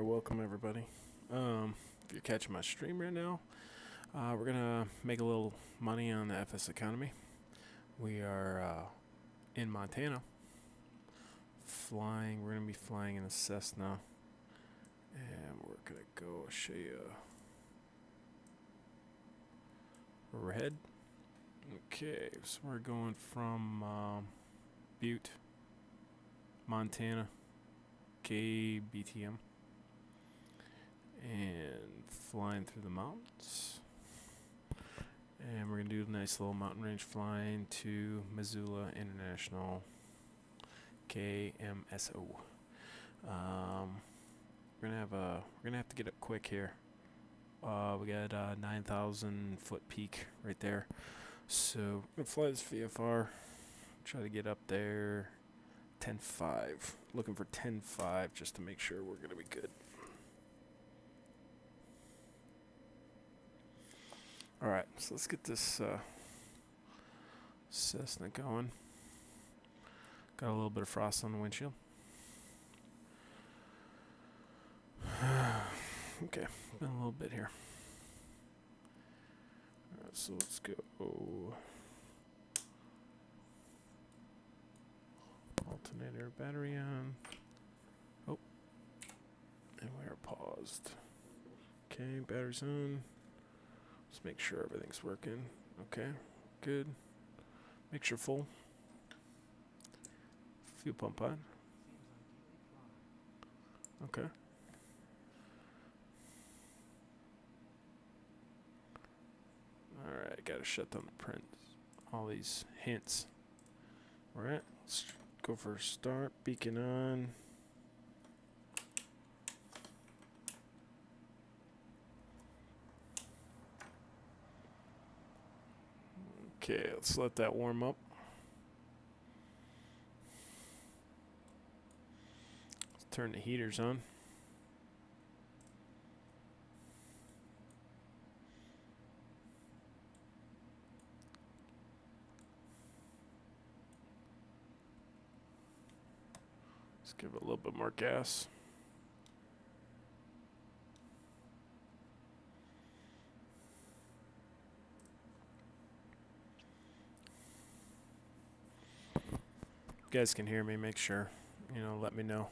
Alright, welcome everybody. If you're catching my stream right now, we're gonna make a little money on the FS economy. We are in Montana, flying. We're gonna be flying in a Cessna, and we're gonna go show you where we're headed. Okay, so we're going from Butte, Montana, XP11, and flying through the mountains. And we're going to do a nice little mountain range flying to Missoula International, KMSO. We're gonna have to get up quick here. We got a 9,000 foot peak right there. So we're gonna fly this VFR. Try to get up there 10.5. Looking for 10.5 just to make sure we're gonna be good. Alright, so let's get this Cessna going. Got a little bit of frost on the windshield. Okay, been a little bit here. Alright, so let's go. Alternator battery on. Oh, and we are paused. Okay, battery's on. Let's make sure everything's working. Okay, good. Mixture full. Fuel pump on. Okay. Alright, gotta shut down the print. All these hints. Alright, let's go for a start. Beacon on. Okay, let's let that warm up. Let's turn the heaters on. Let's give it a little bit more gas. You guys can hear me, make sure, let me know.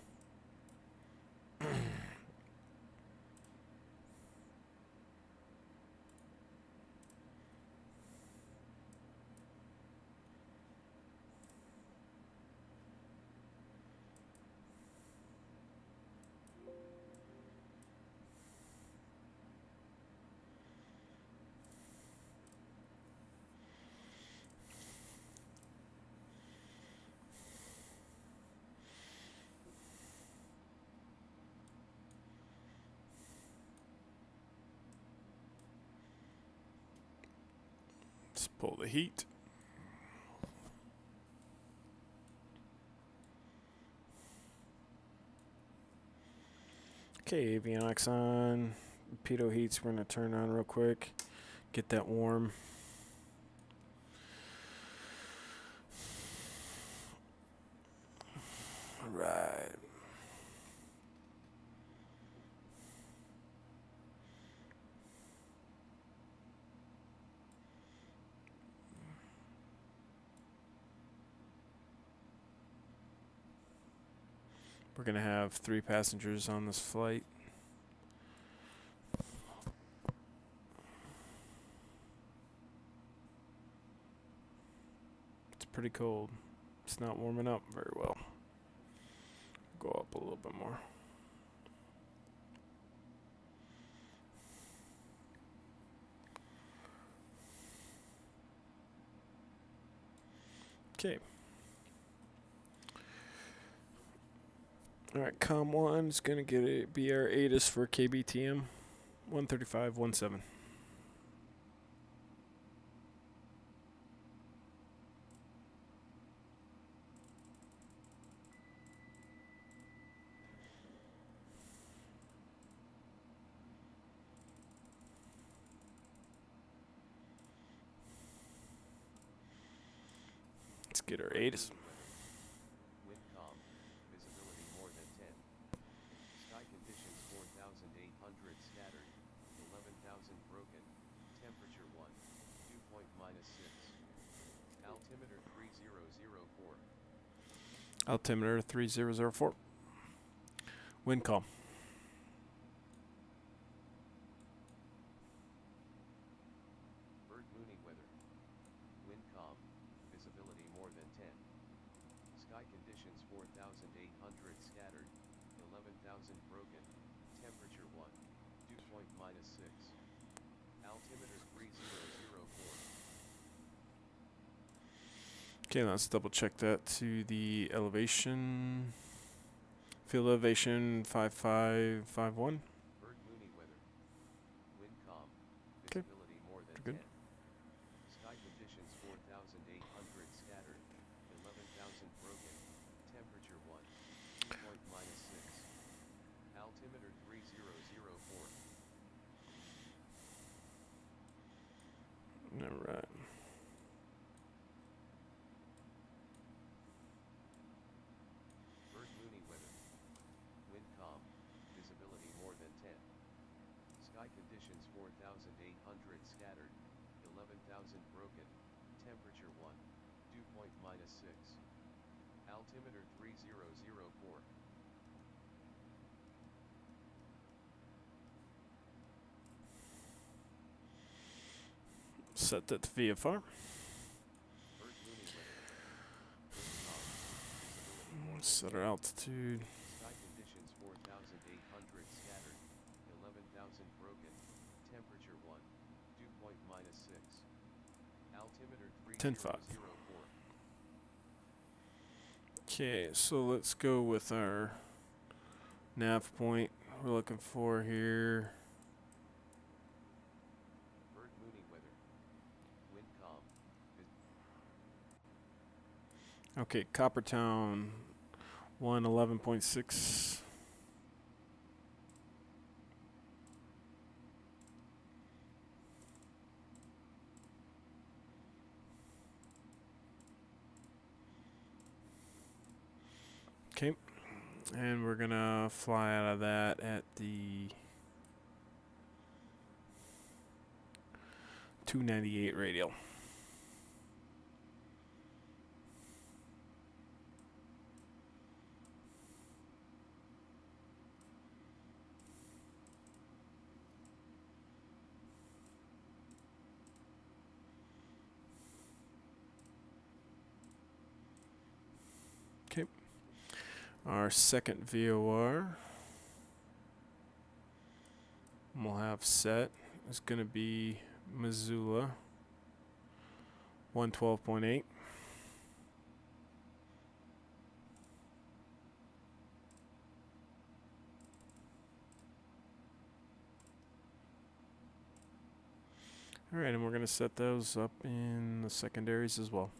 Let's pull the heat. Okay, avionics on. Pitot heats we're going to turn on real quick. Get that warm. Alright. We're going to have 3 passengers on this flight. It's pretty cold. It's not warming up very well. Go up a little bit more. Okay. Alright, COM 1 is going to get a BR ATIS for KBTM 135.17. Let's get our ATIS. Visibility more than 10. Sky conditions 4 Altimeter 3004. Altimeter 3004. Wind calm. Bird mooning weather. Wind calm, visibility more than 10. Sky conditions 4,800 scattered, 11,000 broken, temperature 1, dew point -6. Altimeter 3004. Okay, let's double check that to the elevation. Field elevation 5551. Bird mooning weather. Wind calm, Okay, visibility more than good. 10. Sky conditions 4,800 scattered, 11,000 broken, temperature 1, dew point -6. Altimeter 3004. All right. Bird mooning weather. Wind calm, visibility more than 10. Sky conditions 4,800 scattered, 11,000 broken, temperature 1, dew point -6. Altimeter 3004. Set that to VFR. Bird mooning weather. Wind calm, visibility more than Set 10. our altitude. Sky conditions 4,800 scattered, 11,000 broken, temperature 1, dew point -6. Altimeter 10.5. 3004. Okay, so let's go with our nav point we're looking for here. Bird mooning weather. Wind calm. Okay, Coppertown 111.6. Okay, and we're gonna fly out of that at the 298 radial. Okay, our second VOR we'll have set is gonna be Missoula 112.8. All right, and we're gonna set those up in the secondaries as well.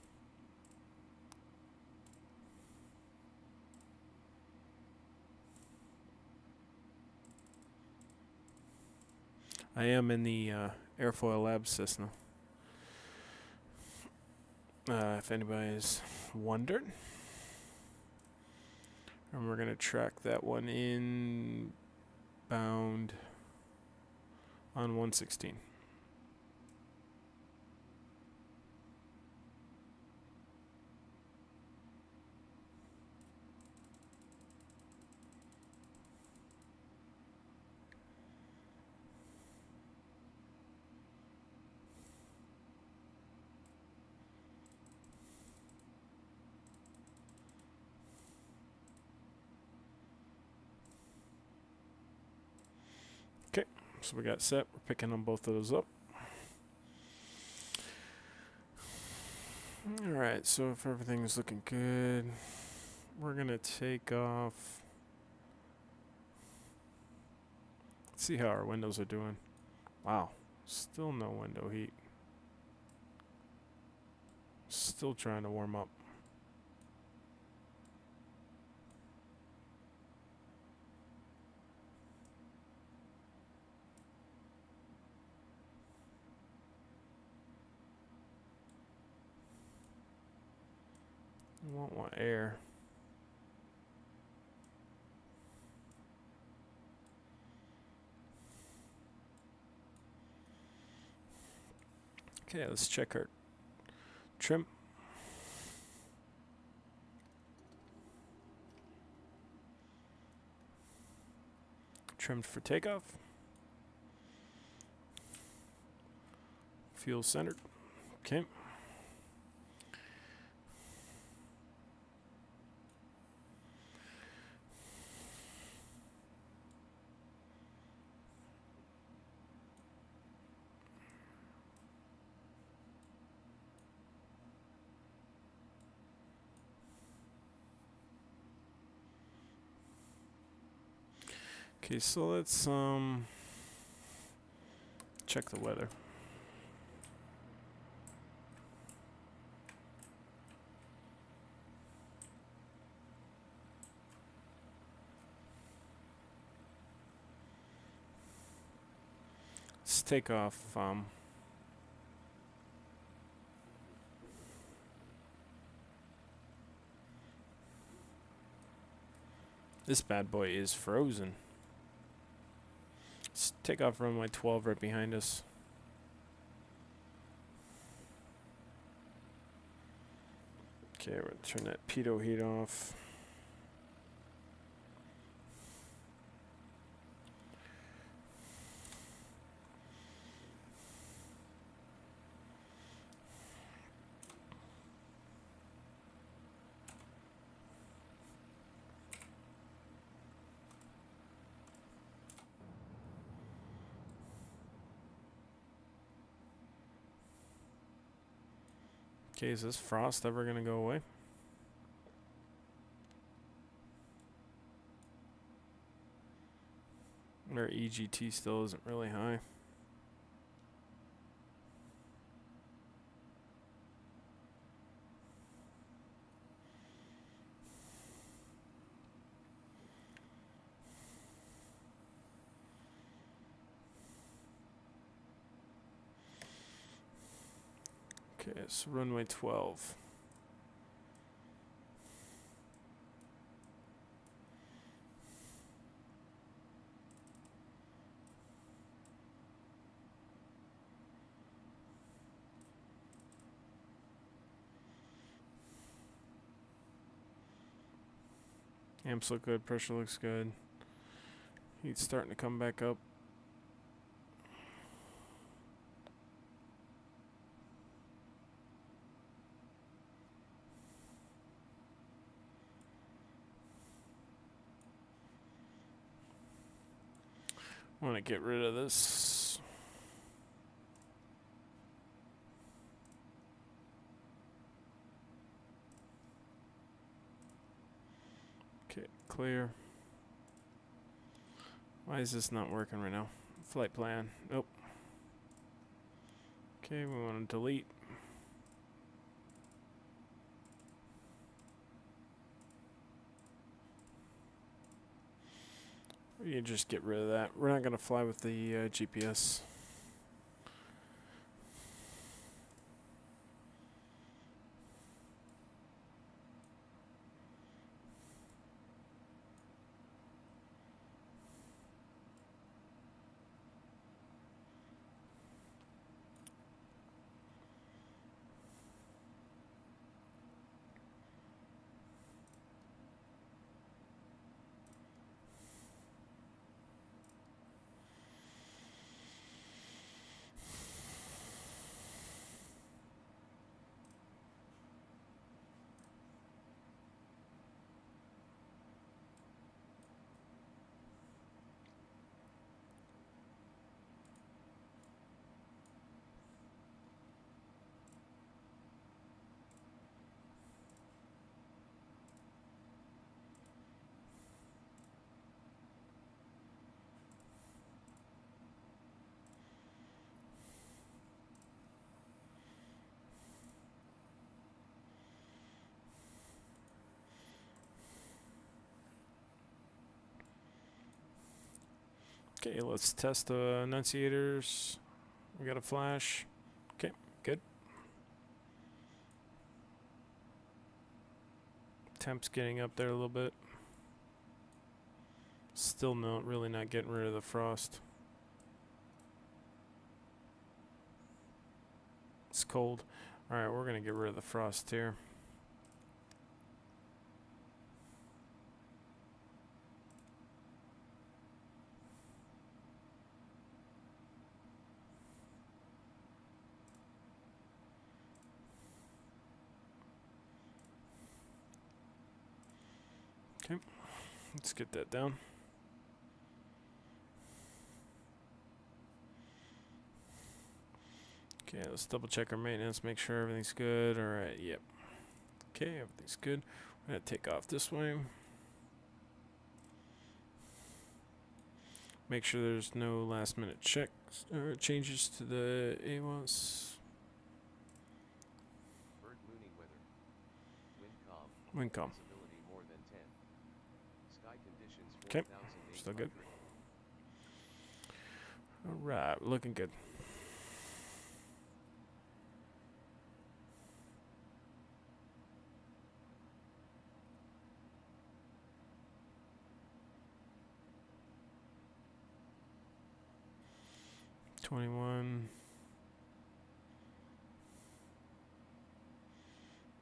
I am in the Airfoil Lab Cessna. If anybody's wondered. And we're going to track that one in bound on 116. Okay, so we got set. We're picking on both of those up. Alright, so if everything's looking good, we're going to take off. Let's see how our windows are doing. Wow, still no window heat. Still trying to warm up. I won't want air. Okay, let's check our Trim. Trimmed for takeoff. Fuel centered. Okay. Okay, so let's check the weather. Let's take off this bad boy is frozen. Let's take off runway 12 right behind us. Okay, we're gonna turn that pitot heat off. Okay, is this frost ever gonna go away? Our EGT still isn't really high. Okay, so runway 12. Amps look good, pressure looks good. Heat's starting to come back up. I want to get rid of this. Okay, clear. Why is this not working right now? Flight plan. Nope. Okay, we want to delete. You just get rid of that. We're not going to fly with the GPS. Okay, let's test the enunciators. We got a flash. Okay, good. Temp's getting up there a little bit. Still really not getting rid of the frost. It's cold. Alright, we're gonna get rid of the frost here. Okay, let's get that down. Okay, let's double check our maintenance, make sure everything's good. Alright, yep. Okay, everything's good. We're gonna take off this way. Make sure there's no last minute checks or changes to the AWAS. Bird loony weather. Wind calm. Wind calm. Visibility more than 10. Sky conditions 'Kay, 4,800. still good. Alright, looking good.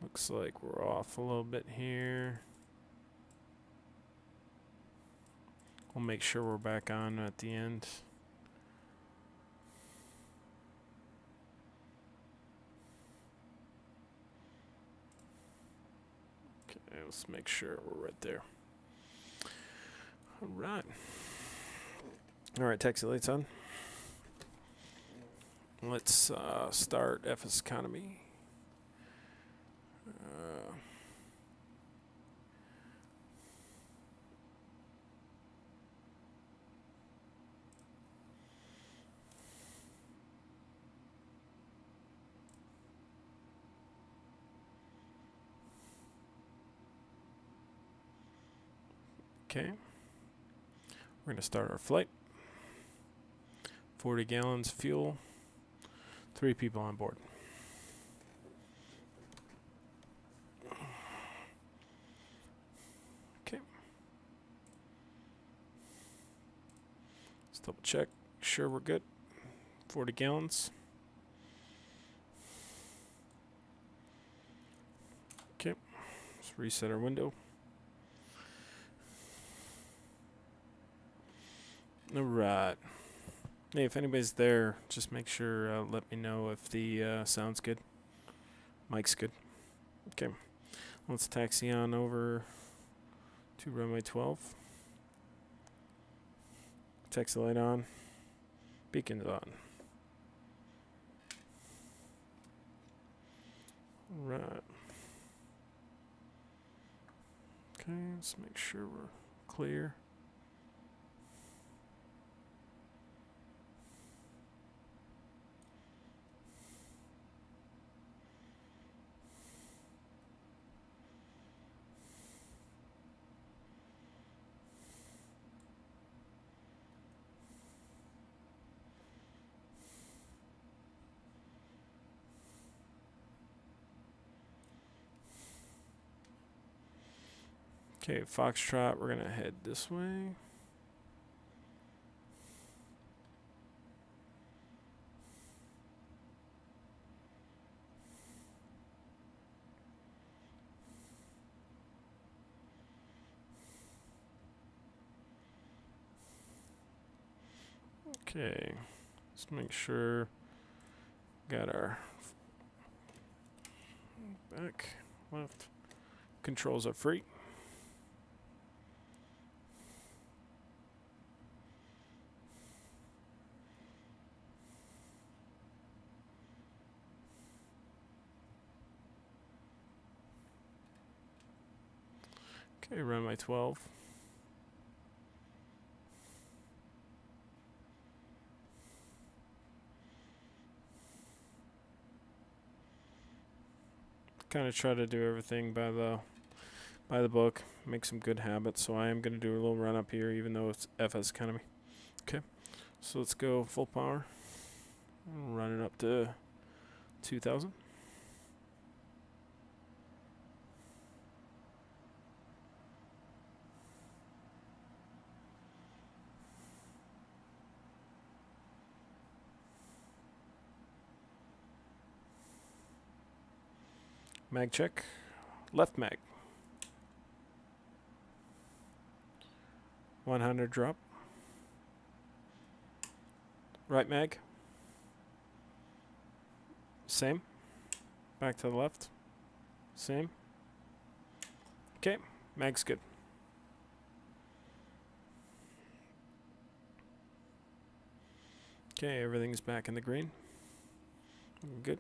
Looks like we're off a little bit here. We'll make sure we're back on at the end. Okay, let's make sure we're right there. Alright. Alright, taxi lights on. Let's start FS economy. Okay. We're going to start our flight. 40 gallons fuel. 3 people on board. Okay. Let's double check. Sure we're good. 40 gallons. Okay. Let's reset our window. Alright. Hey, if anybody's there, just make sure, let me know if the sound's good. Mic's good. Okay. Let's taxi on over to runway 12. Taxi light on. Beacon's on. Right. Okay, let's make sure we're clear. Okay, Foxtrot, we're gonna head this way. Okay, let's make sure got our back, left controls are free. Okay, runway 12. Kind of try to do everything by the book, make some good habits. So I am going to do a little run up here, even though it's FS economy. Okay, so let's go full power. Run it up to 2,000. Mag check. Left mag. 100 drop. Right mag. Same. Back to the left. Same. Okay, mag's good. Okay, everything's back in the green. Good.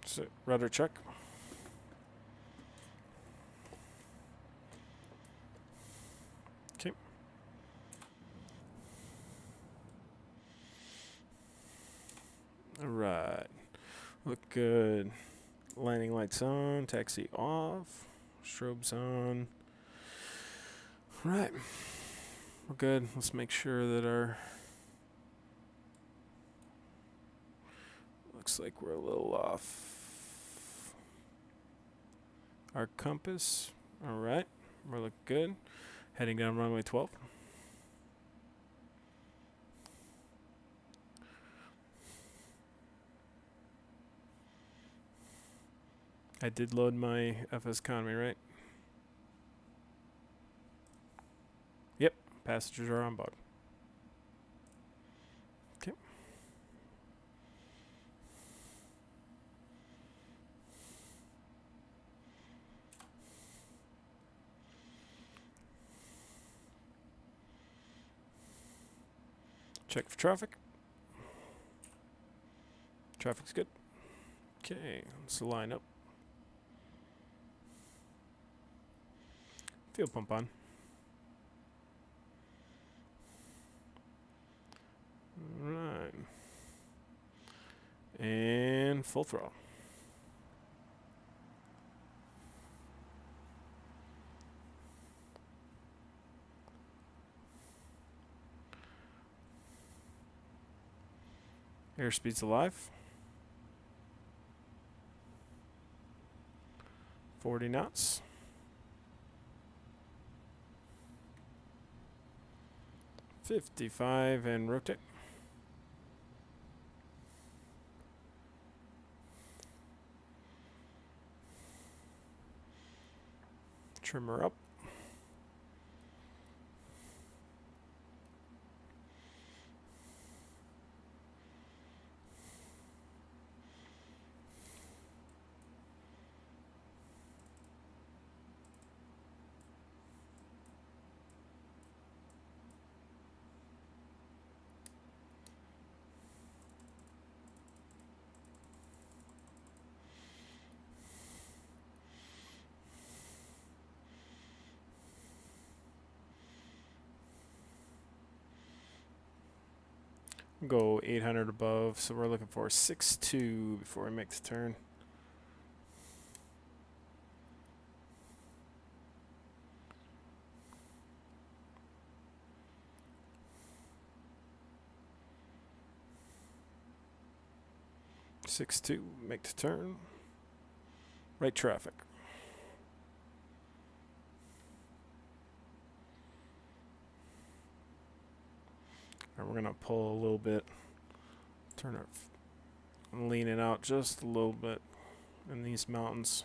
So, rudder check. Okay. Alright. Look good. Landing lights on. Taxi off. Strobes on. Right. We're good. Let's make sure that our... Looks like we're a little off. Our compass. Alright. We look good. Heading down runway 12. I did load my FS economy, right? Yep. Passengers are on board. Okay. Check for traffic. Traffic's good. Okay, let's line up. Fuel pump on. Right. And full throttle. Airspeed's alive. 40 knots. 55 and rotate. Trimmer up. Go 800 above, so we're looking for 6.2 before we make the turn. Make the turn. Right traffic. All right, we're gonna pull a little bit. Turn our, I'm leaning out just a little bit in these mountains.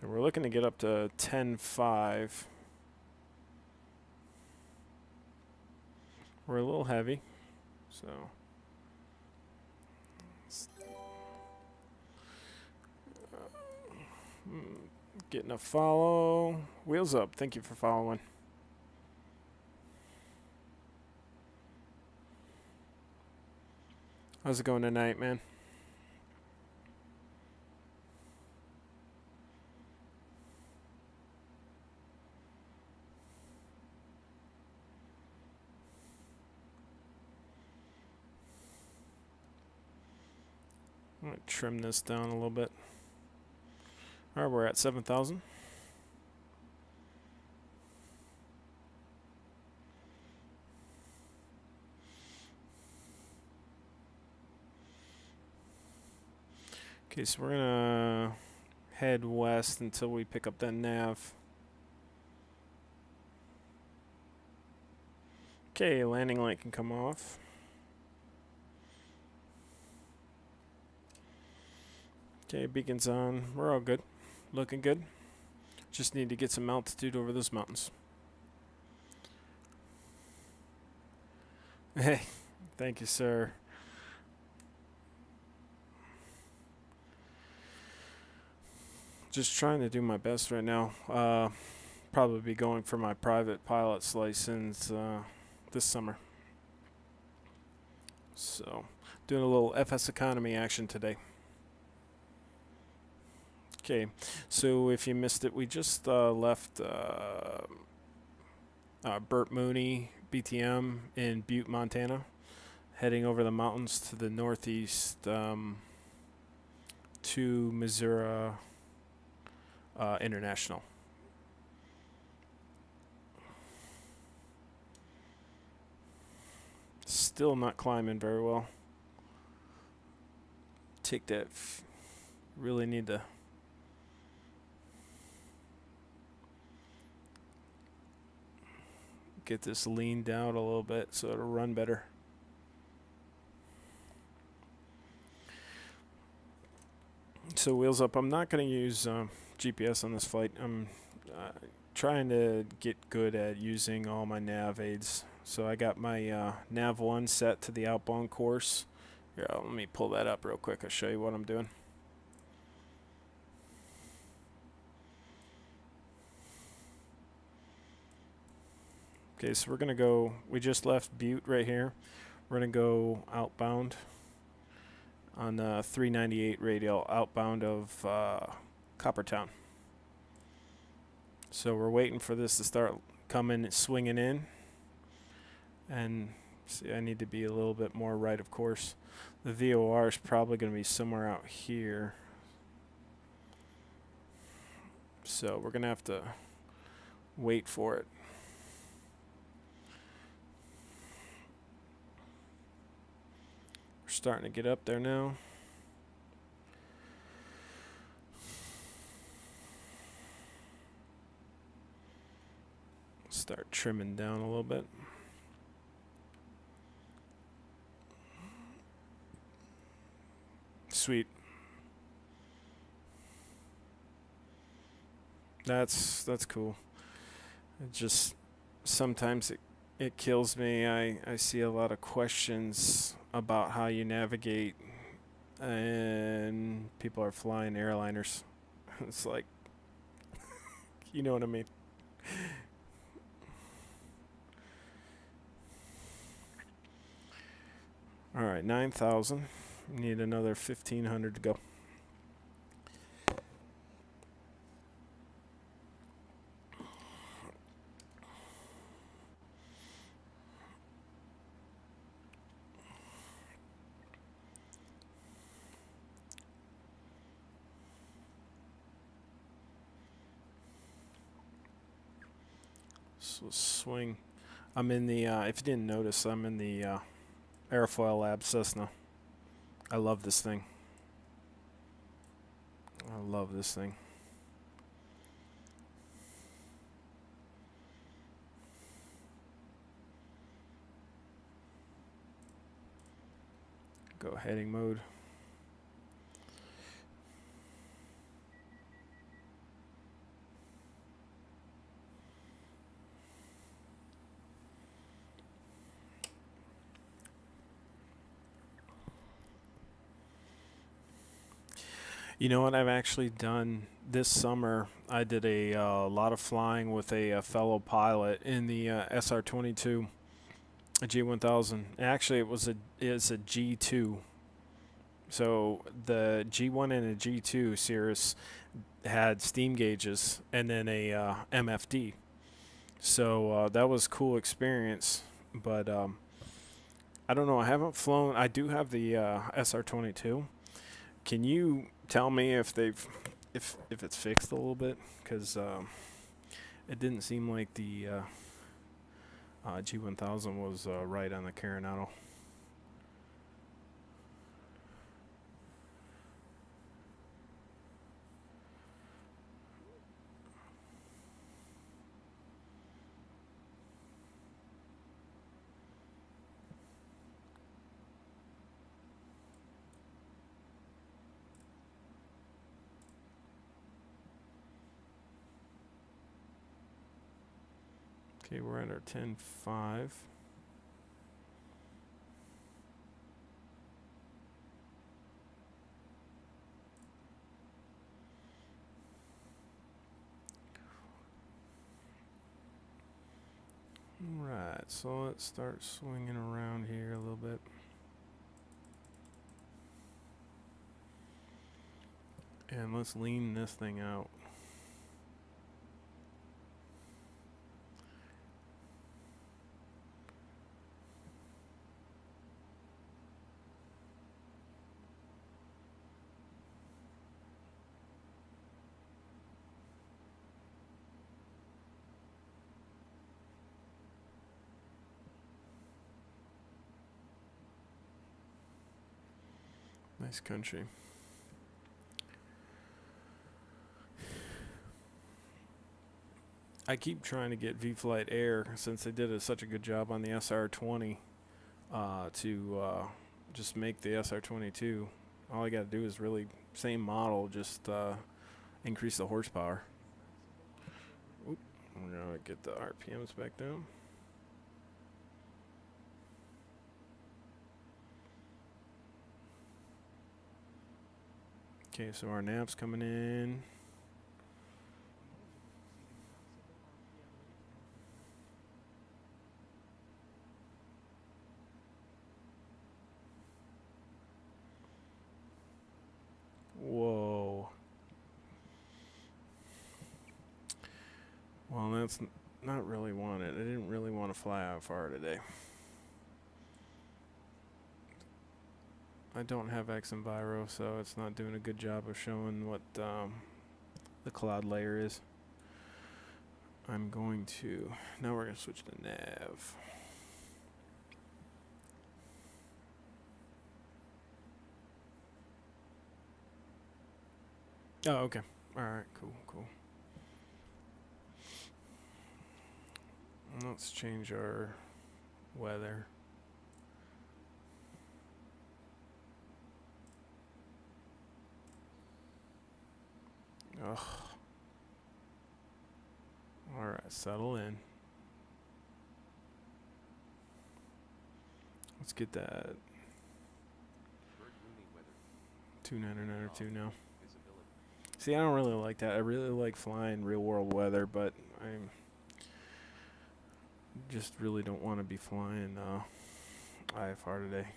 And we're looking to get up to 10.5. We're a little heavy, so getting a follow. Wheels up. Thank you for following. How's it going tonight, man? I'm going to trim this down a little bit. All right, we're at 7,000. Okay, so we're gonna head west until we pick up that nav. Okay, landing light can come off. Okay, beacon's on. We're all good. Looking good. Just need to get some altitude over those mountains. Hey, thank you, sir. Just trying to do my best right now. Probably be going for my private pilot's license this summer. So, doing a little FS economy action today. Okay, so if you missed it, we just left Burt Mooney BTM in Butte, Montana, heading over the mountains to the northeast to Missouri International. Still not climbing very well. Take that. Really need to. Get this leaned out a little bit so it'll run better. So wheels up. I'm not going to use GPS on this flight. I'm trying to get good at using all my nav aids. So I got my nav 1 set to the outbound course. Here, let me pull that up real quick. I'll show you what I'm doing. Okay, so we're going to go, we just left Butte right here. We're going to go outbound on the 398 radial outbound of Coppertown. So we're waiting for this to start coming, swinging in. And see, I need to be a little bit more right, of course. The VOR is probably going to be somewhere out here. So we're going to have to wait for it. We're starting to get up there now. Start trimming down a little bit. Sweet. That's cool. It just sometimes it kills me. I see a lot of questions about how you navigate, and people are flying airliners. It's like, you know what I mean. All right, 9,000. Need another 1,500 to go. So swing. I'm in the, if you didn't notice, I'm in the Airfoil Lab Cessna. I love this thing. I love this thing. Go heading mode. You know what I've actually done this summer? I did a lot of flying with a fellow pilot in the SR-22, a G1000. Actually, it's a G2. So the G1 and a G2 Cirrus had steam gauges and then a MFD. So that was a cool experience. But I don't know. I haven't flown. I do have the SR-22. Can you tell me if it's fixed a little bit? Because it didn't seem like the G1000 was right on the Carenado. Okay, we're at our 10.5. Alright, so let's start swinging around here a little bit. And let's lean this thing out. Nice country. I keep trying to get V-Flight Air, since they did such a good job on the SR20, to just make the SR22. All I got to do is really same model, just increase the horsepower. Oop, we're gonna get the RPMs back down. Okay, so our nav's coming in. Whoa. Well, that's not really wanted. I didn't really want to fly out far today. I don't have X Enviro, so it's not doing a good job of showing what the cloud layer is. I'm going to... Now we're going to switch to nav. Oh, okay. Alright, cool. Let's change our weather. Ugh. Alright, settle in. Let's get that 2992 now. See, I don't really like that. I really like flying real world weather, but I just really don't want to be flying IFR today.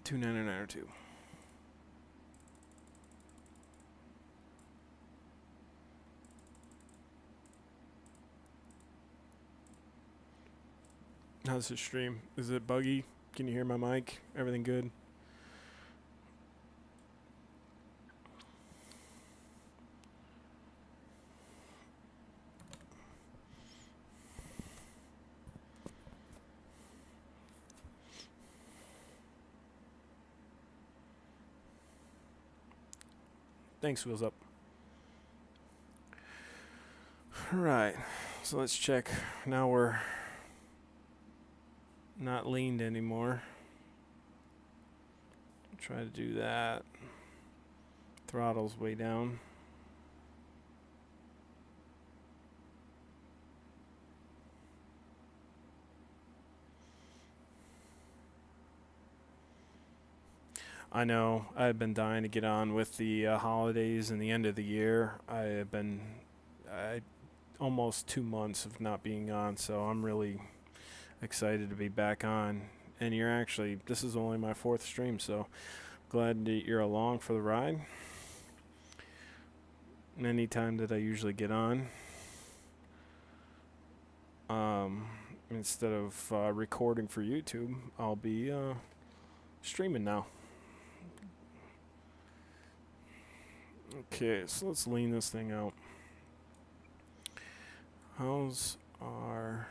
2992. How's the stream? Is it buggy? Can you hear my mic? Everything good? Thanks, Wheels Up. Alright, so let's check. Now we're not leaned anymore. Try to do that. Throttle's way down. I know. I've been dying to get on with the holidays and the end of the year. I almost 2 months of not being on, so I'm really excited to be back on. And this is only my 4th stream, so glad that you're along for the ride. Anytime that I usually get on, instead of recording for YouTube, I'll be streaming now. Okay, so let's lean this thing out. How's our...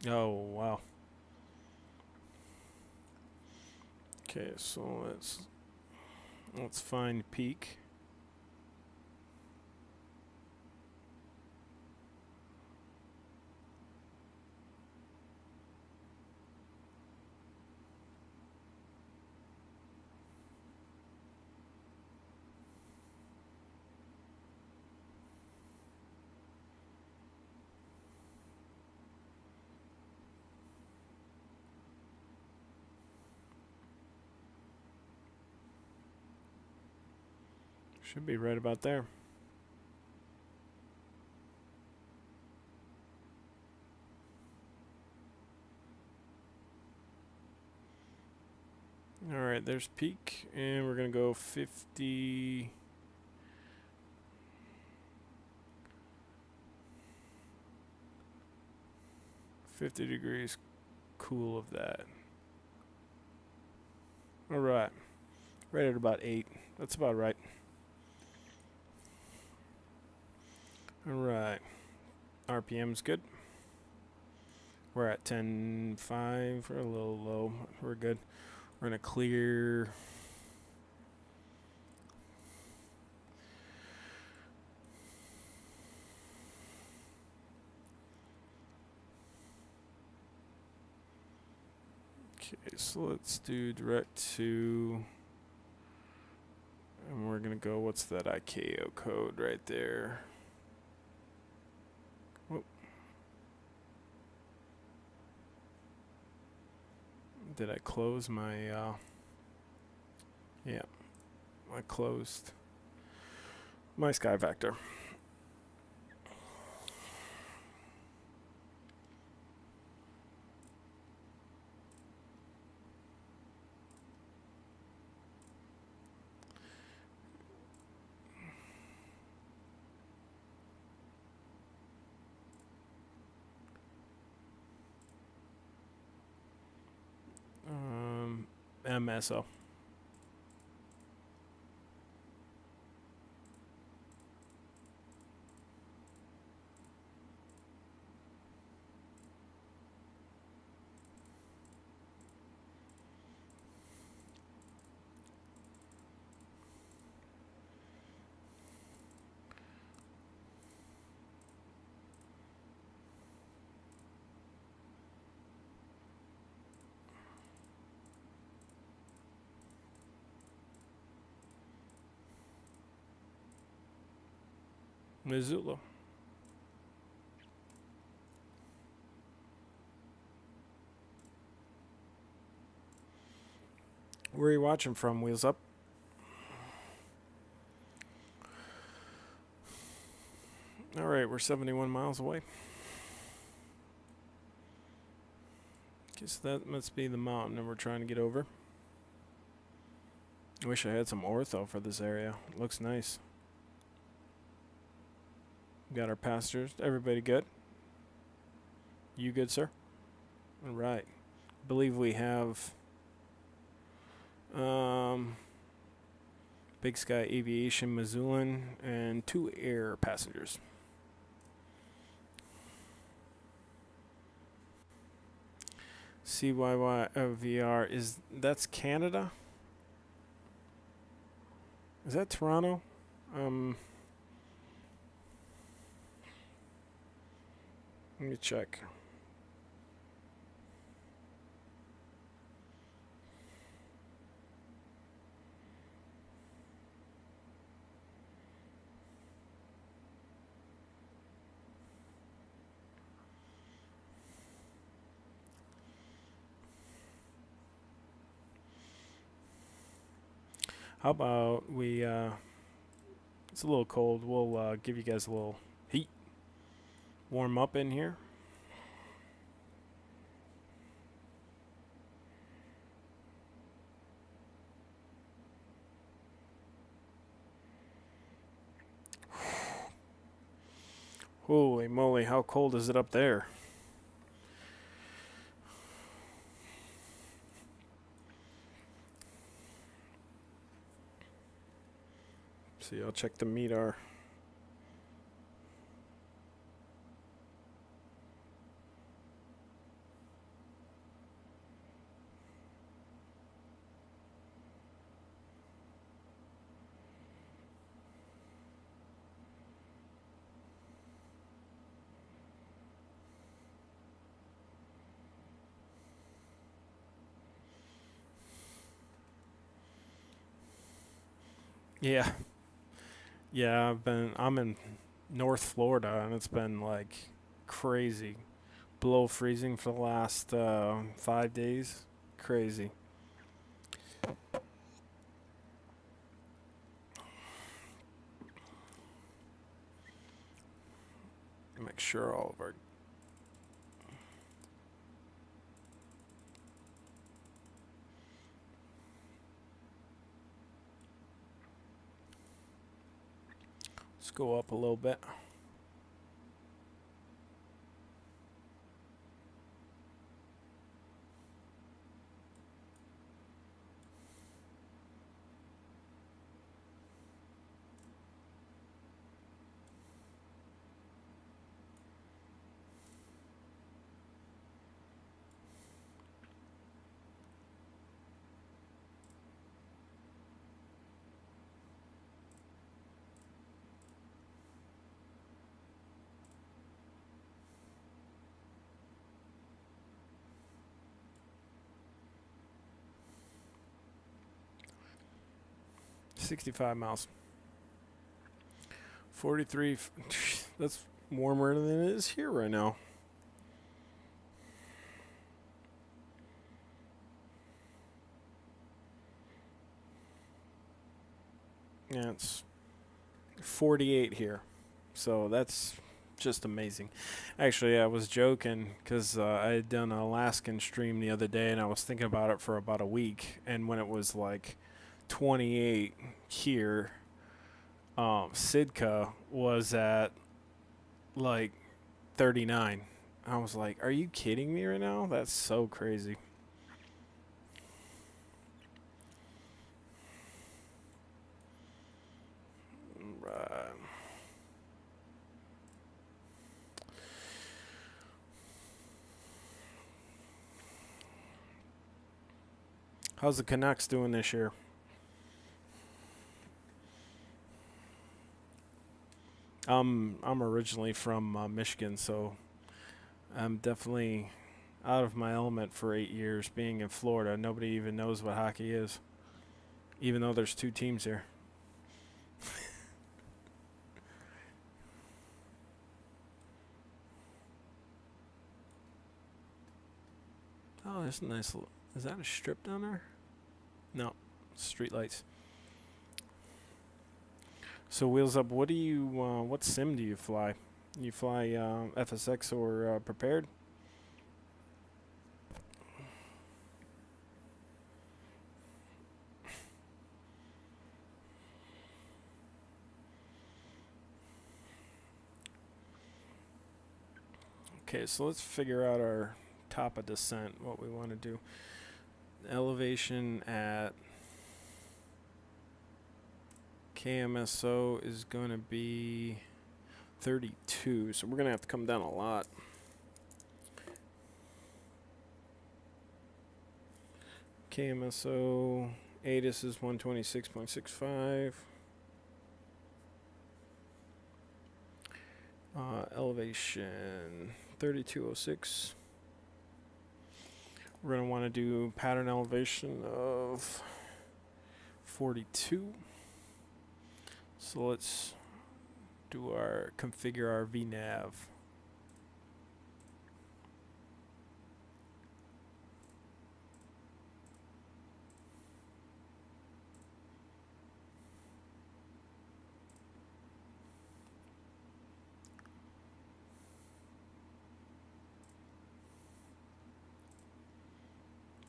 Oh, wow. Okay, so let's find peak. Should be right about there. Alright, there's peak, and we're gonna go 50. 50 degrees cool of that. Alright, right at about 8. That's about right. Alright, RPM's good. We're at 10.5. We're a little low. We're good. We're gonna clear. Okay, so let's do direct to. And we're gonna go, what's that ICAO code right there? Whoop. Did I close my, yeah, I closed my sky vector. MSO. Missoula. Where are you watching from, Wheels Up? Alright, we're 71 miles away. Guess that must be the mountain that we're trying to get over. I wish I had some ortho for this area. It looks nice. Got our passengers. Everybody good? You good, sir? Alright. I believe we have Big Sky Aviation, Missoulian, and 2 air passengers. CYYVR, that's Canada? Is that Toronto? Let me check. How about we, it's a little cold. We'll give you guys a little heat. Warm up in here. Holy moly, how cold is it up there? See, I'll check the METAR. Yeah. Yeah, I'm in North Florida, and it's been like crazy. Below freezing for the last 5 days. Crazy. Make sure all of our let's go up a little bit. $65 miles. 43. That's warmer than it is here right now. Yeah, it's 48 here. So that's just amazing. Actually, I was joking because I had done an Alaskan stream the other day, and I was thinking about it for about a week. And when it was like 28 here, Sitka was at like 39. I was like, are you kidding me right now? That's so crazy. How's the Canucks doing this year? I'm originally from Michigan, so I'm definitely out of my element for 8 years being in Florida. Nobody even knows what hockey is, even though there's 2 teams here. Oh, there's a nice little... Is that a strip down there? No, street lights. So Wheels Up, what do you what sim do you fly? You fly FSX or Prepared? Okay, so let's figure out our top of descent, what we want to do. Elevation at KMSO is going to be 32, so we're going to have to come down a lot. KMSO ATIS is 126.65. Elevation 3206. We're going to want to do pattern elevation of 42. So let's do our configure our VNAV.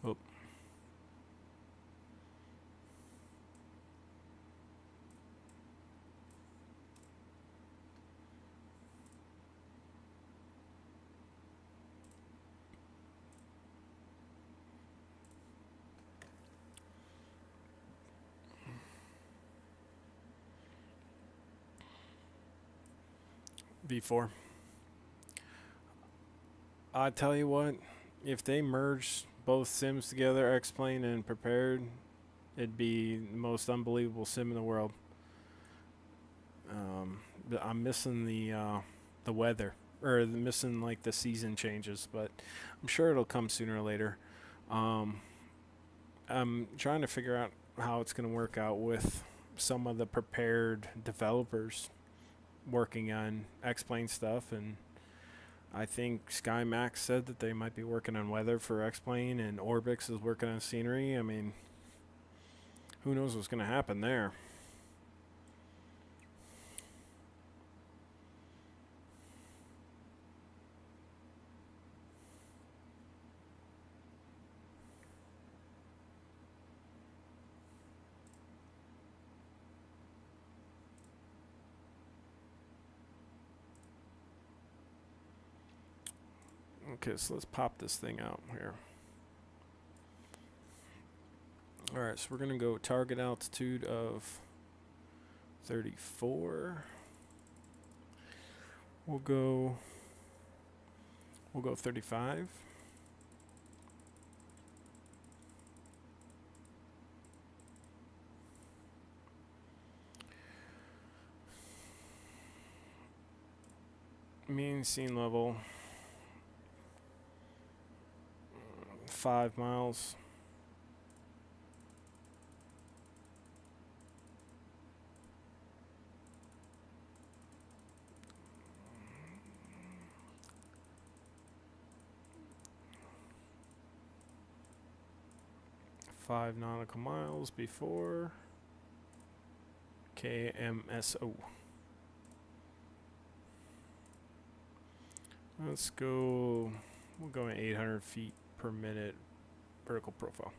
Oh. V4. I tell you what, if they merged both sims together, X-Plane and Prepared, it'd be the most unbelievable sim in the world. I'm missing the weather, or missing like the season changes, but I'm sure it'll come sooner or later. I'm trying to figure out how it's going to work out with some of the Prepared developers working on X-Plane stuff, and I think SkyMax said that they might be working on weather for X-Plane, and Orbix is working on scenery. I mean, who knows what's going to happen there. Okay, so let's pop this thing out here. Alright, so we're going to go target altitude of 34. We'll go 35. Mean sea level 5 miles. Five nautical miles before KMSO. Let's go. We'll go at 800 feet per minute vertical profile.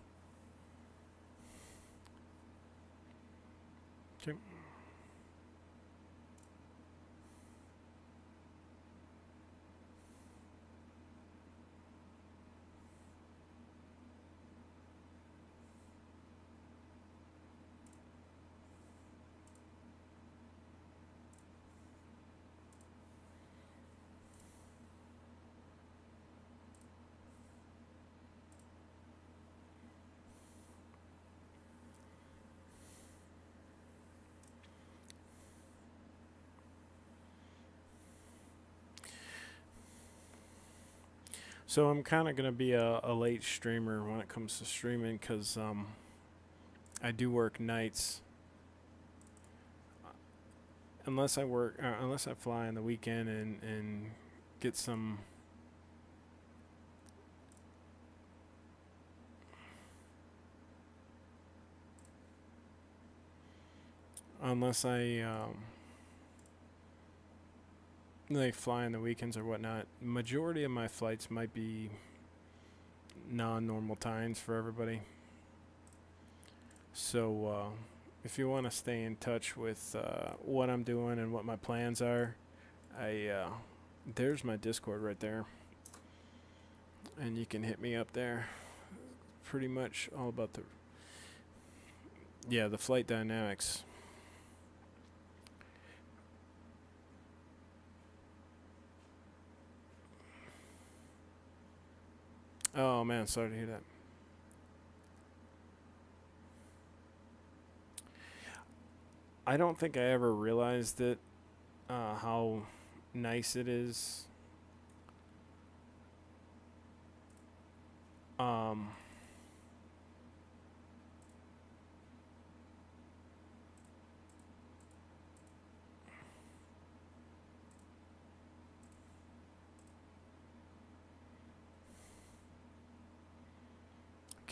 Okay. So I'm kind of going to be a late streamer when it comes to streaming because I do work nights. Unless I fly on the weekend and get some. Unless I like fly on the weekends or whatnot, majority of my flights might be non-normal times for everybody. So if you want to stay in touch with what I'm doing and what my plans are, there's my Discord right there, and you can hit me up there. Pretty much all about the flight dynamics. Oh man, sorry to hear that. I don't think I ever realized it, how nice it is.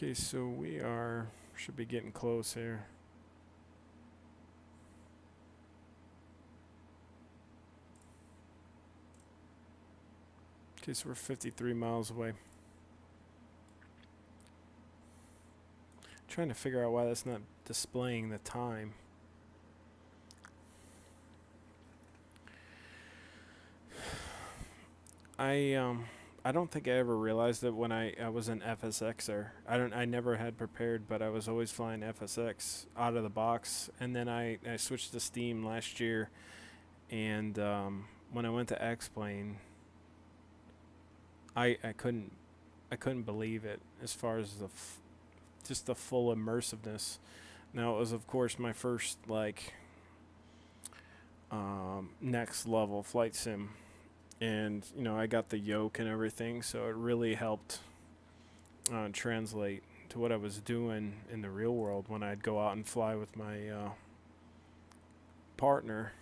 Okay, so we should be getting close here. Okay, so we're 53 miles away. Trying to figure out why that's not displaying the time. I don't think I ever realized it when I was an FSXer. I never had prepared, but I was always flying FSX out of the box, and then I switched to Steam last year, and when I went to X-Plane, I couldn't believe it as far as just the full immersiveness. Now it was of course my first next level flight sim, and I got the yoke and everything, so it really helped translate to what I was doing in the real world when I'd go out and fly with my partner.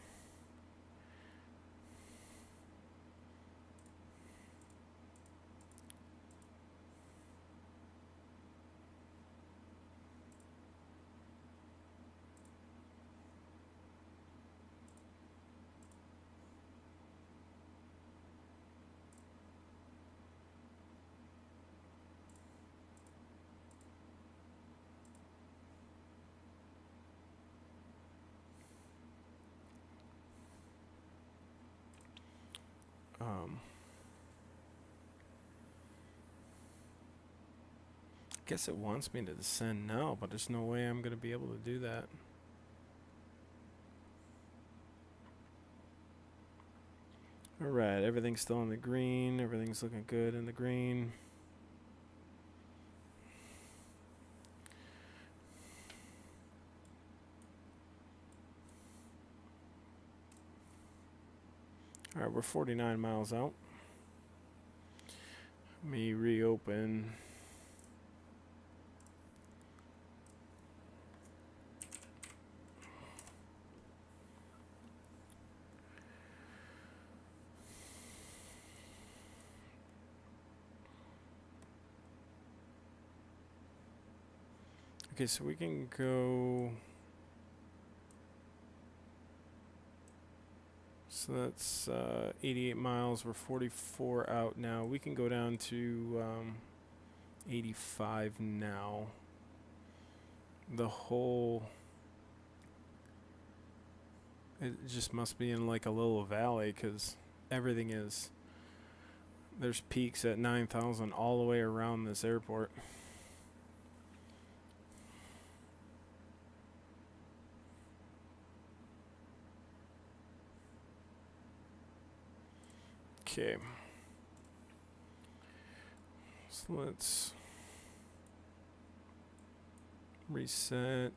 Guess it wants me to descend now, but there's no way I'm going to be able to do that. Alright, everything's still in the green. Everything's looking good in the green. Alright, we're 49 miles out. Let me reopen. Okay, so we can go. So that's 88 miles. We're 44 out now. We can go down to 85 now. The whole. It just must be in like a little valley because everything is. There's peaks at 9,000 all the way around this airport. Okay. So let's reset.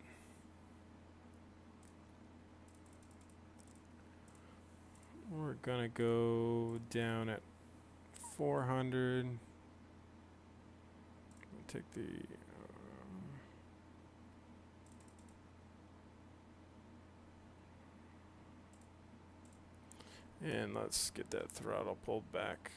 We're gonna go down at 400. Take the and let's get that throttle pulled back.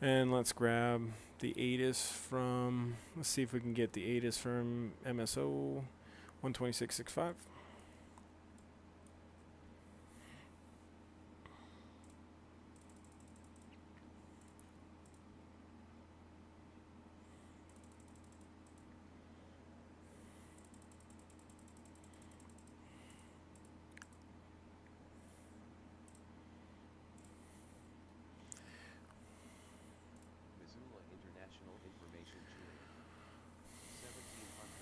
And let's grab the ATIS from, let's see if we can get the ATIS from MSO 126.65. Missoula International Information Juliet. 1700 Zulu ready.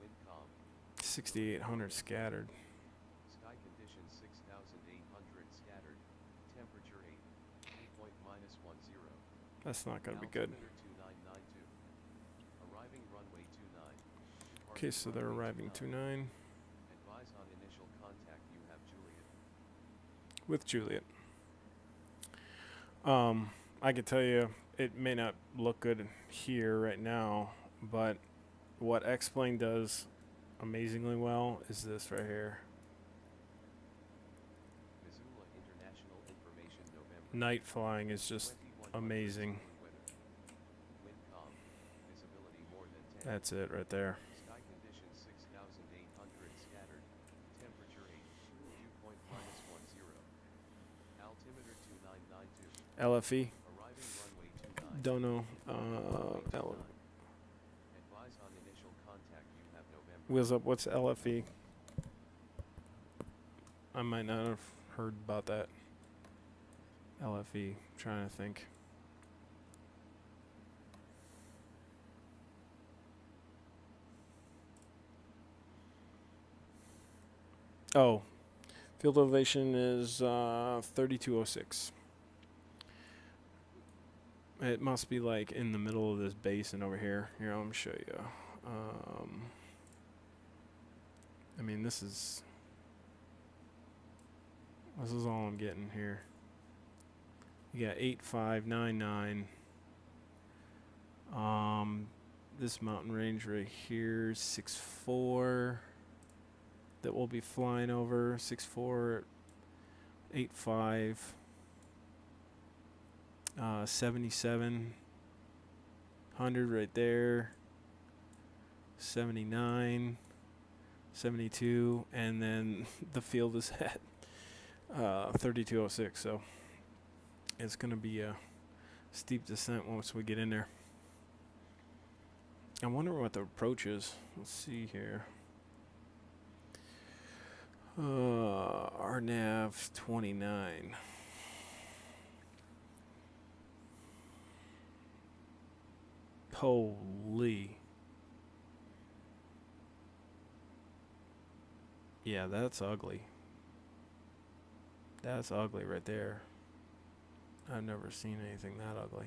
Wind calm. 6,800 scattered. Sky conditions 6,800 scattered. Temperature 8. Dew point -10. That's not going to be good. Altimeter 2992. Arriving runway 29. Okay, so they're arriving 29 Advise on initial contact. You have Juliet. with Juliet. I could tell you it may not look good here right now, but what X-Plane does amazingly well is this right here. Missoula International Information November. Night flying is just 2100 amazing. Zulu weather. Wind calm. Visibility more than 10. That's it right there. Sky conditions 6,800 scattered. Temperature 8. Dew point -10. Altimeter 2992. LFE. Arriving runway 29. Don't know. Runway 29. Advise on initial contact. You have November. Wheels up. What's LFE? I might not have heard about that. LFE. Trying to think. Oh, field elevation is 3206. It must be like in the middle of this basin over here. Here, let me show you. I mean, this is all I'm getting here. You got 8599. This mountain range right here is 64. That we'll be flying over 6485. 7700 right there, 79, 72, and then the field is at 3206, so it's going to be a steep descent once we get in there. I wonder what the approach is. Let's see here. RNAV 29. Holy. Yeah, that's ugly. That's ugly right there. I've never seen anything that ugly.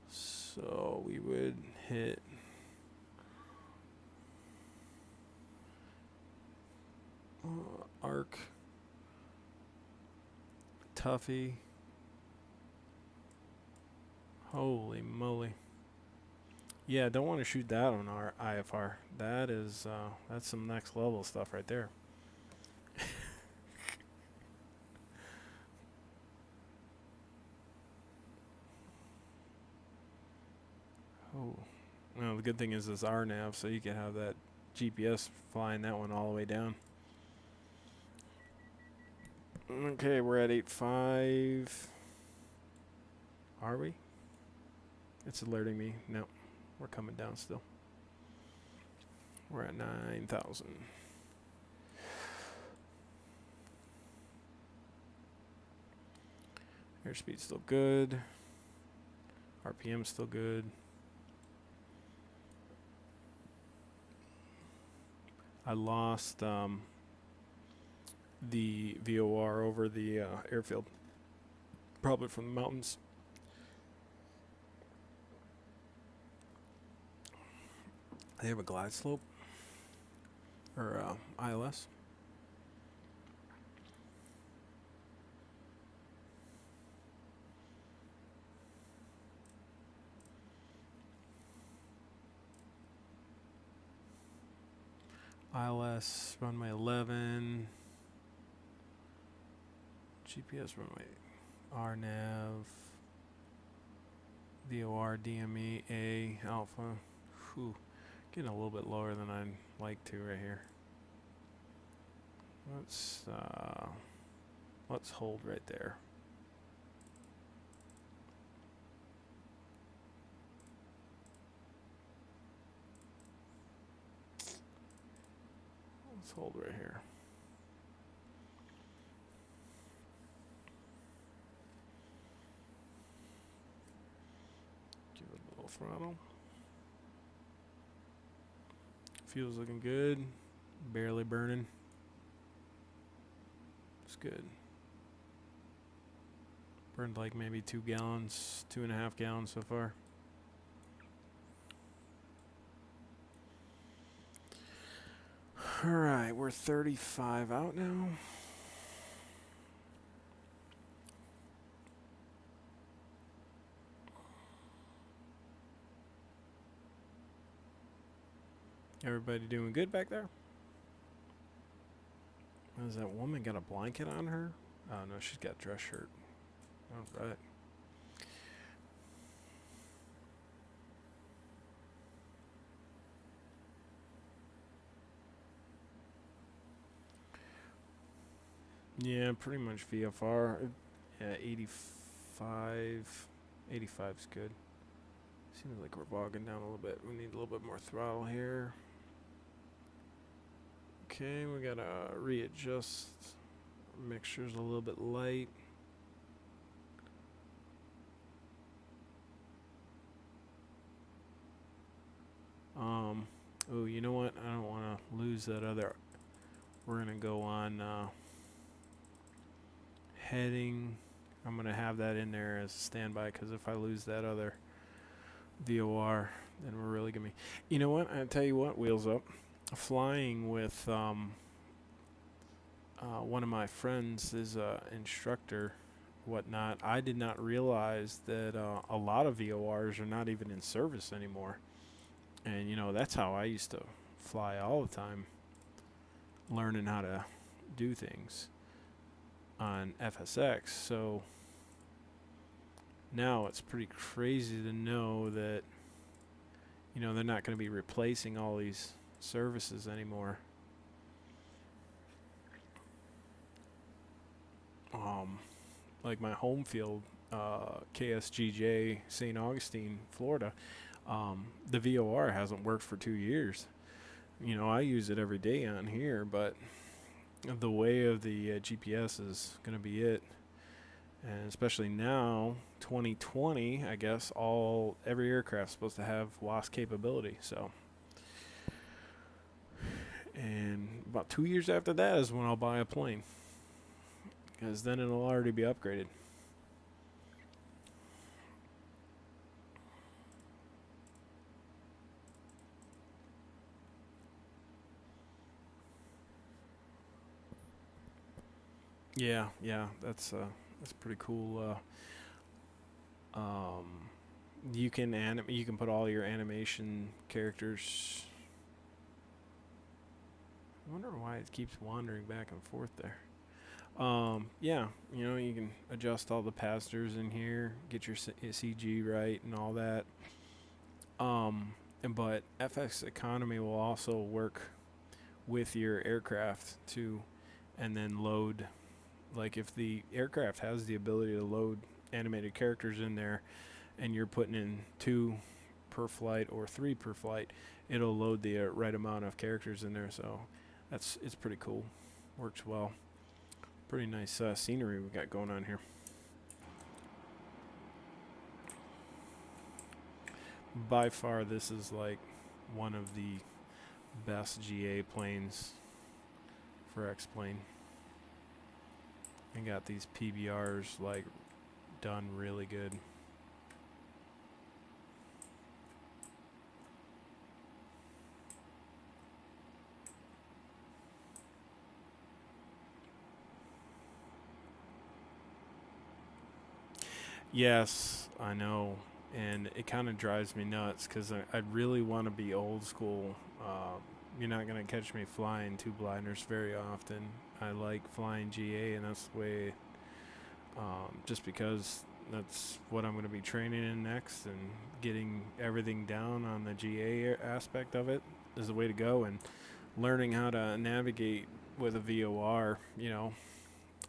So we would hit Arc, Tuffy. Holy moly. Yeah, don't want to shoot that on our IFR. That is, that's some next level stuff right there. Oh. Well, the good thing is this RNAV, so you can have that GPS flying that one all the way down. Okay, we're at 8.5. Are we? It's alerting me. No, we're coming down still. We're at 9,000. Airspeed's still good. RPM's still good. I lost the VOR over the airfield. Probably from the mountains. They have a glide slope? Or ILS? ILS runway 11. GPS runway RNAV. VOR DME A Alpha. Whew. Getting a little bit lower than I'd like to right here. Let's hold right there. Let's hold right here. Give it a little throttle. Fuel's looking good. Barely burning. It's good. Burned like maybe 2 gallons, 2.5 gallons so far. Alright, we're 35 out now. Everybody doing good back there? Has that woman got a blanket on her? Oh no, she's got a dress shirt. Alright. Yeah, pretty much VFR. Yeah, 85. 85's good. Seems like we're bogging down a little bit. We need a little bit more throttle here. Okay, we gotta readjust. Mixture's a little bit light. Oh, you know what? I don't want to lose that other. We're gonna go on heading. I'm gonna have that in there as a standby because if I lose that other VOR, then we're really gonna be. You know what? I tell you what. Wheels up. Flying with one of my friends is a instructor, whatnot. I did not realize that a lot of VORs are not even in service anymore. And, you know, that's how I used to fly all the time, learning how to do things on FSX. So now it's pretty crazy to know that, you know, they're not going to be replacing all these services anymore. like my home field, KSGJ, St. Augustine, Florida, the VOR hasn't worked for 2 years. You know, I use it every day on here, but the way of the GPS is going to be it. And especially now, 2020, I guess every aircraft's supposed to have WASP capability. So, and about 2 years after that is when I'll buy a plane, because then it'll already be upgraded. Yeah, that's pretty cool. You can you can put all your animation characters. I wonder why it keeps wandering back and forth there. Yeah, you know, you can adjust all the passengers in here, get your CG right and all that. But FX Economy will also work with your aircraft too, and then load. Like if the aircraft has the ability to load animated characters in there, and you're putting in 2 per flight or 3 per flight, it'll load the right amount of characters in there. So it's pretty cool. Works well. Pretty nice scenery we got going on here. By far, this is like one of the best GA planes for X-Plane. And got these PBRs like done really good. Yes, I know, and it kind of drives me nuts because I really want to be old school. You're not gonna catch me flying 2-blinders very often. I like flying GA, and that's the way. Just because that's what I'm going to be training in next, and getting everything down on the GA aspect of it is the way to go, and learning how to navigate with a VOR. You know,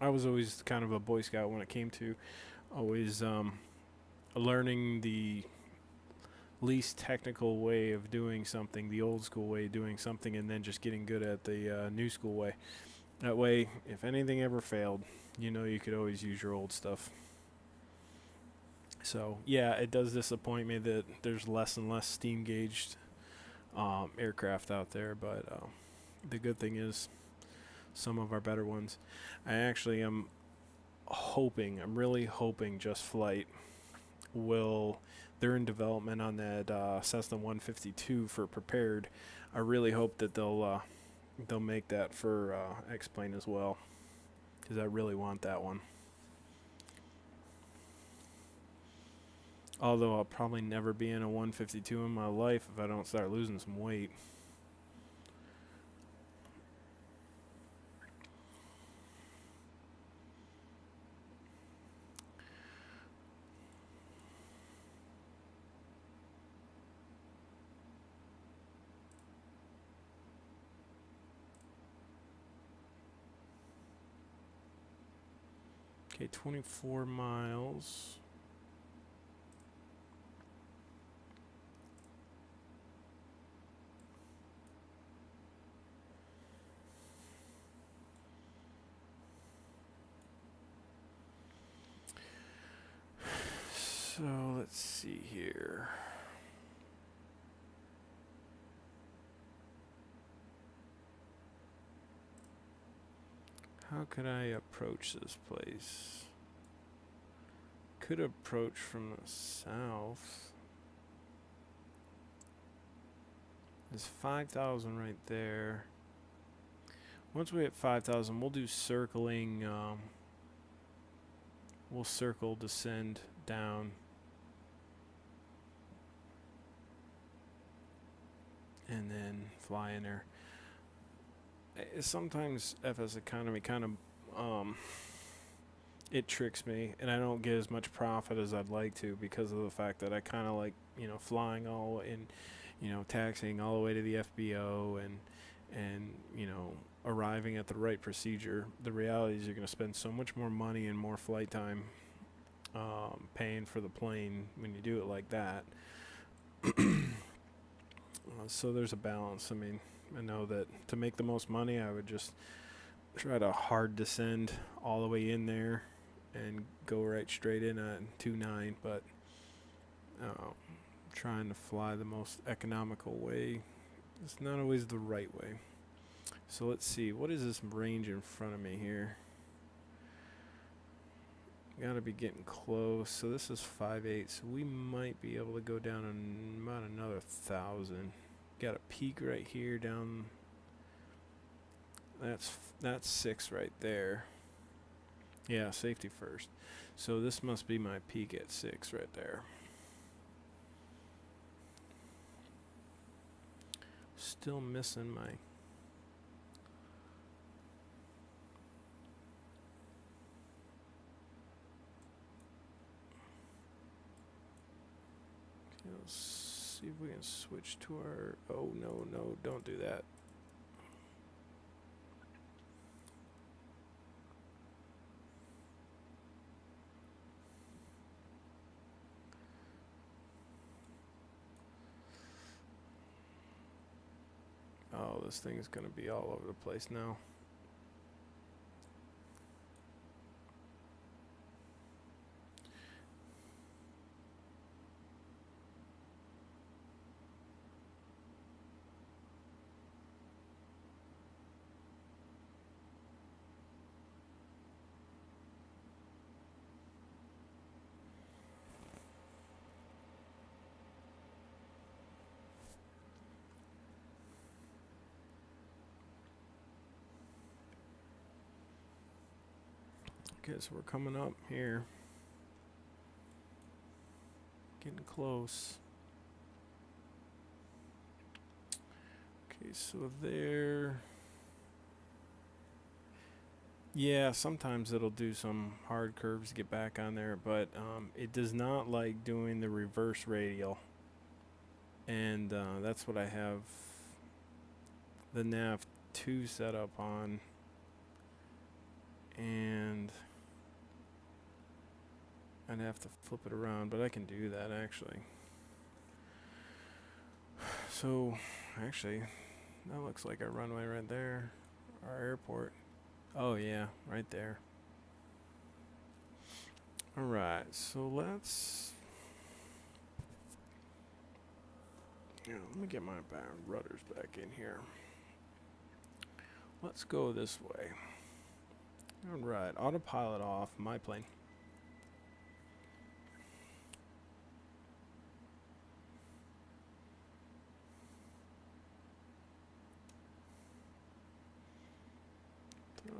I was always kind of a Boy Scout when it came to always learning the least technical way of doing something, the old school way of doing something, and then just getting good at the new school way. That way, if anything ever failed, you know you could always use your old stuff. So, yeah, it does disappoint me that there's less and less steam gauged aircraft out there, but the good thing is some of our better ones. I actually am I'm really hoping Just Flight they're in development on that Cessna 152 for prepared. I really hope that they'll make that for X-Plane as well, because I really want that one. Although I'll probably never be in a 152 in my life if I don't start losing some weight. Okay, 24 miles. So let's see here. How could I approach this place? Could approach from the south. There's 5,000 right there. Once we hit 5,000, we'll do circling. We'll circle, descend down, and then fly in there. Sometimes FS Economy kind of it tricks me, and I don't get as much profit as I'd like to, because of the fact that I kind of like, flying all in, taxiing all the way to the FBO, and, you know, arriving at the right procedure. The reality is you're going to spend so much more money and more flight time paying for the plane when you do it like that. So there's a balance. I mean, I know that to make the most money, I would just try to hard descend all the way in there and go right straight in at 2.9, but trying to fly the most economical way is not always the right way. So let's see, what is this range in front of me here? Gotta be getting close. So this is 5.8, so we might be able to go down about another 1,000. Got a peak right here down. That's 6 right there. Yeah, safety first. So this must be my peak at 6 right there. Still missing my... Okay, let's see if we can switch to our... Oh, no, don't do that. Oh, this thing is going to be all over the place now. Okay, so we're coming up here. Getting close. Okay, so there. Yeah, sometimes it'll do some hard curves to get back on there, but it does not like doing the reverse radial. And that's what I have the nav 2 set up on. And I'd have to flip it around, but I can do that actually. So, actually, that looks like our runway right there, our airport. Oh yeah, right there. Alright, so let's... Yeah, let me get my rudders back in here. Let's go this way. Alright, autopilot off, my plane.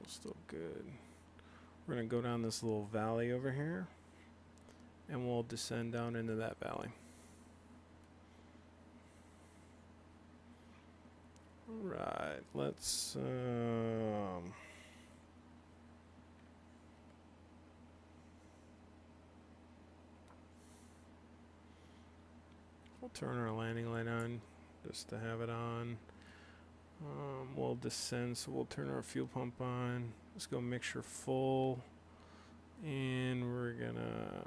Still good. We're going to go down this little valley over here, and we'll descend down into that valley. Alright, let's we'll turn our landing light on just to have it on. We'll descend, so we'll turn our fuel pump on. Let's go mixture full, and we're gonna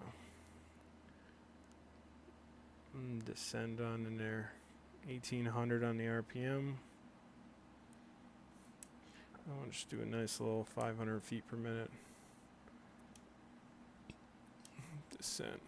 descend on in there. 1800 on the RPM. I'll just do a nice little 500 feet per minute descent.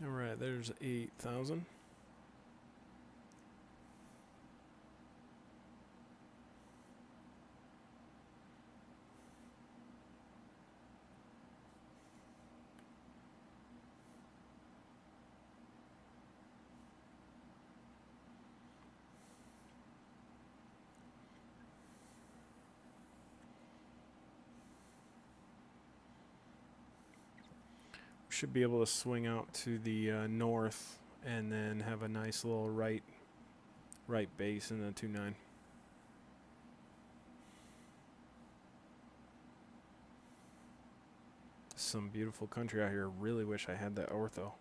Alright, there's 8,000. should be able to swing out to the north and then have a nice little right base in the 2-9. Some beautiful country out here. Really wish I had that ortho.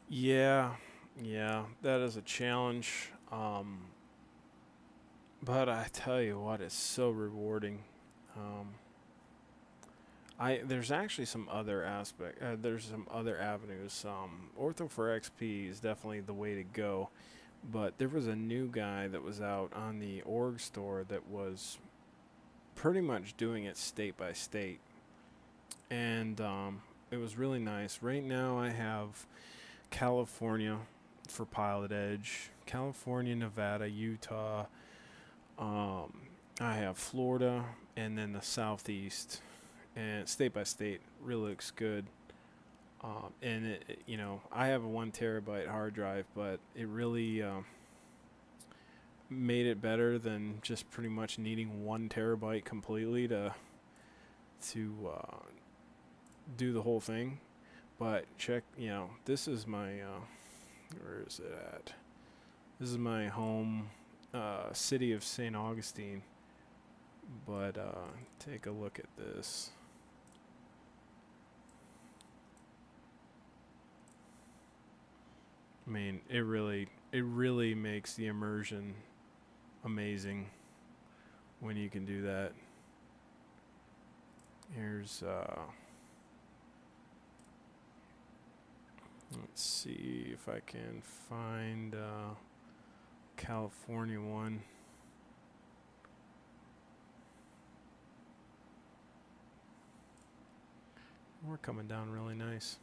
Yeah, yeah, that is a challenge. But I tell you what, it's so rewarding. Um, there's actually some other aspect. There's some other avenues. Ortho for XP is definitely the way to go. But there was a new guy that was out on the org store that was pretty much doing it state by state, and it was really nice. Right now, I have California for Pilot Edge, California, Nevada, Utah. Um, I have Florida, and then the Southeast, and state by state really looks good. And I have a 1 terabyte hard drive, but it really made it better than just pretty much needing 1 terabyte completely to do the whole thing. But check, this is my where is it at? This is my home city of St. Augustine. But take a look at this. I mean, it really makes the immersion amazing when you can do that. Here's let's see if I can find California one. We're coming down really nice.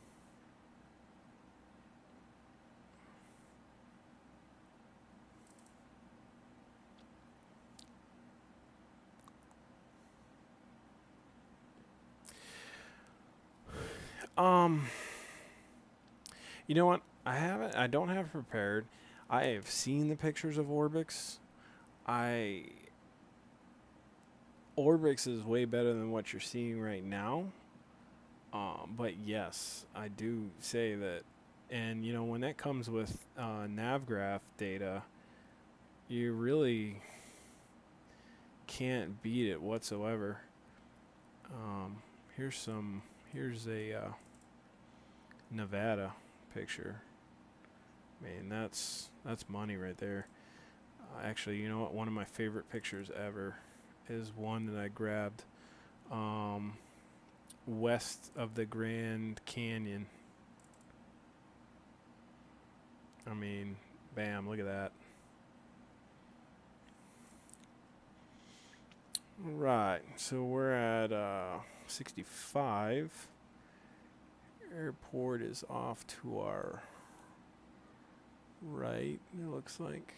You know what? I don't have it prepared. I have seen the pictures of Orbix. Orbix is way better than what you're seeing right now. But yes, I do say that. And when that comes with NavGraph data, you really can't beat it whatsoever. Here's a Nevada picture. Man, that's money right there. Actually, you know what? One of my favorite pictures ever is one that I grabbed west of the Grand Canyon. I mean, bam, look at that. Right, so we're at 65. Airport is off to our right, it looks like.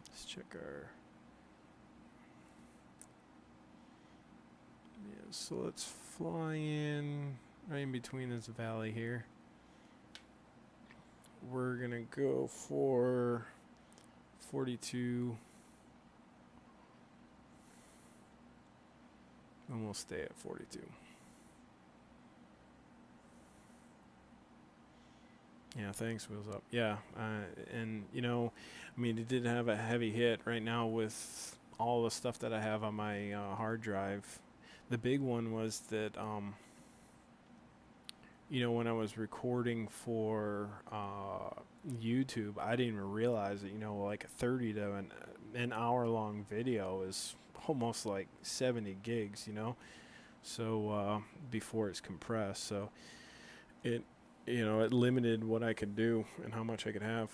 Let's check our... Yeah, so let's fly in right in between this valley here. We're gonna go for 42. And we'll stay at 42. Yeah, thanks, Wheels Up. Yeah, and I mean, it did have a heavy hit right now with all the stuff that I have on my hard drive. The big one was that you know, when I was recording for YouTube, I didn't even realize that, you know, like a 30 to an hour long video is almost like 70 gigs, you know. So before it's compressed, so it, you know, it limited what I could do and how much I could have.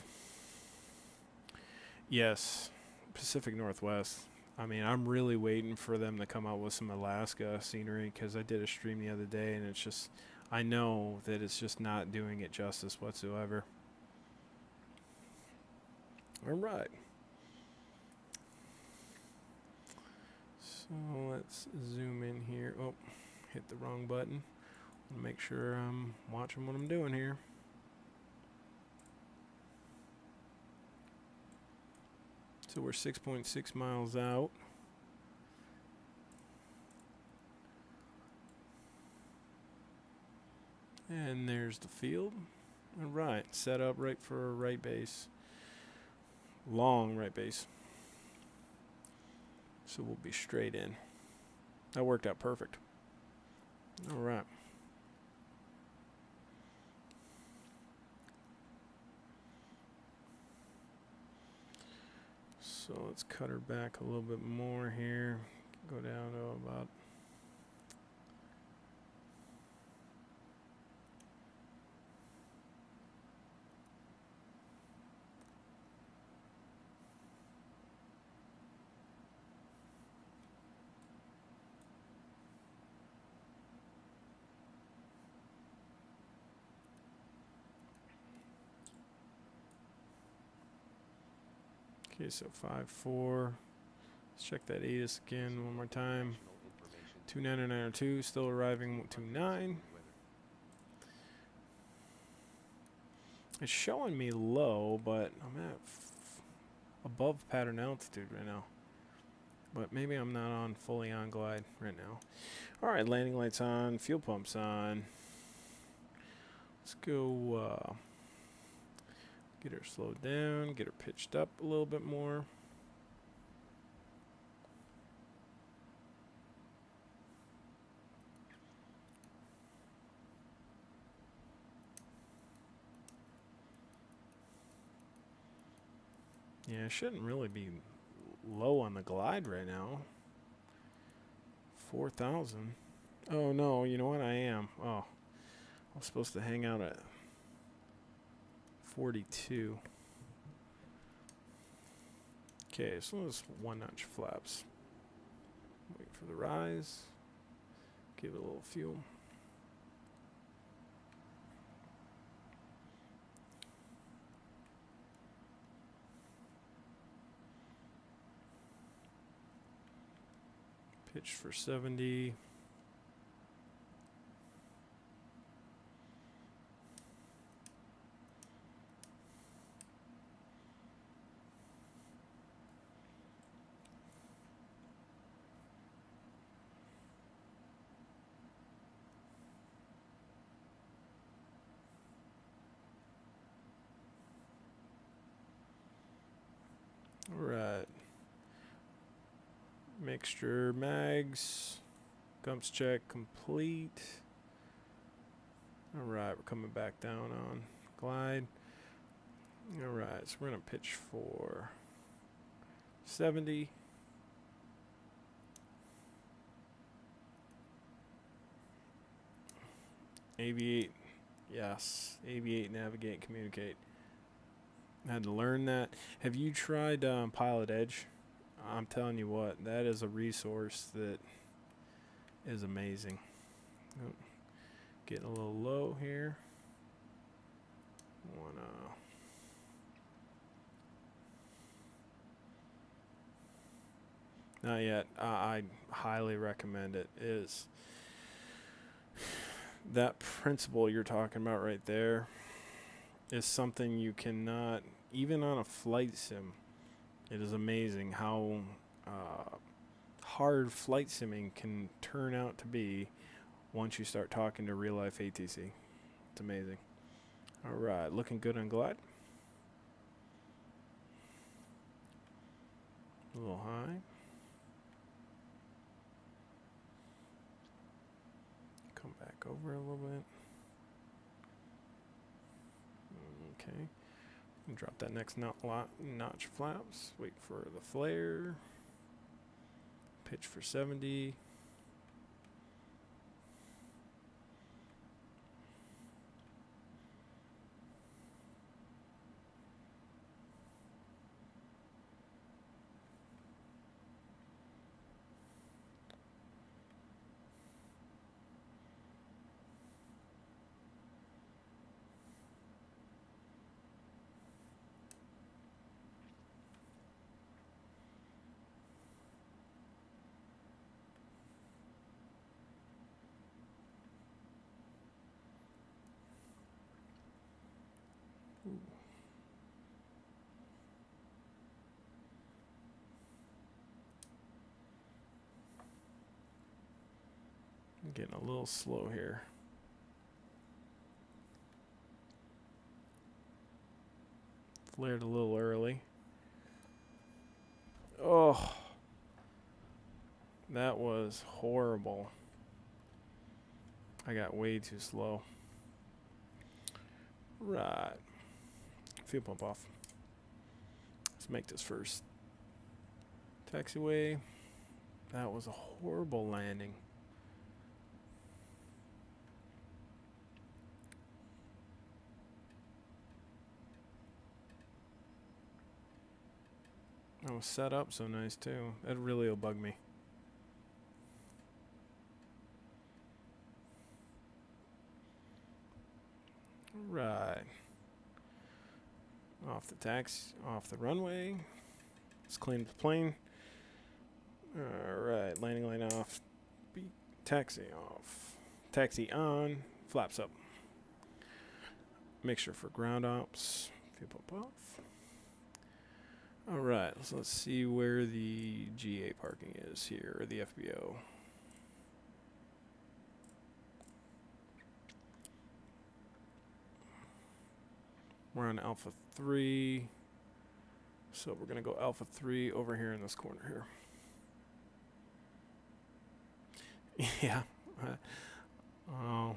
Yes, Pacific Northwest. I mean, I'm really waiting for them to come out with some Alaska scenery because I did a stream the other day and it's just, I know that it's just not doing it justice whatsoever. All right. So let's zoom in here. Oh, hit the wrong button. Make sure I'm watching what I'm doing here. So we're 6.6 miles out. And there's the field. All right, set up right for a right base. Long right base. So we'll be straight in. That worked out perfect. All right. So let's cut her back a little bit more here. Go down to about okay, so 5-4. Let's check that ATIS again one more time. 29902 still arriving 29. It's showing me low, but I'm at above pattern altitude right now. But maybe I'm not on fully on glide right now. All right, landing lights on, fuel pumps on. Let's go get her slowed down, get her pitched up a little bit more. Yeah, I shouldn't really be low on the glide right now. 4,000. Oh no, you know what? I am. Oh, I was supposed to hang out at 42. Okay, so let's 1-notch flaps. Wait for the rise. Give it a little fuel. Pitch for 70. All right. Mixture mags. Gumps check complete. All right, we're coming back down on glide. All right, so we're gonna pitch for 70. Aviate. Yes, aviate, navigate, communicate. I had to learn that. Have you tried Pilot Edge? I'm telling you what, that is a resource that is amazing. Oh, getting a little low here. Not yet. I highly recommend it. Is that principle you're talking about right there is something you cannot, even on a flight sim, it is amazing how hard flight simming can turn out to be once you start talking to real life ATC. It's amazing. All right, looking good on glide. A little high. Come back over a little bit. Okay. Drop that next notch flaps. Wait for the flare. Pitch for 70. I'm getting a little slow here. Flared a little early. Oh, that was horrible. I got way too slow. Right. Fuel pump off. Let's make this first. Taxiway. That was a horrible landing. That was set up so nice too. That really will bug me. Right. Off the runway. Let's clean the plane. Alright, landing line off. Taxi off. Taxi on. Flaps up. Mixture for ground ops. Fuel pump off. Alright, so let's see where the GA parking is here, or the FBO. We're on Alpha 3. So we're going to go Alpha 3 over here in this corner here. Yeah. Oh,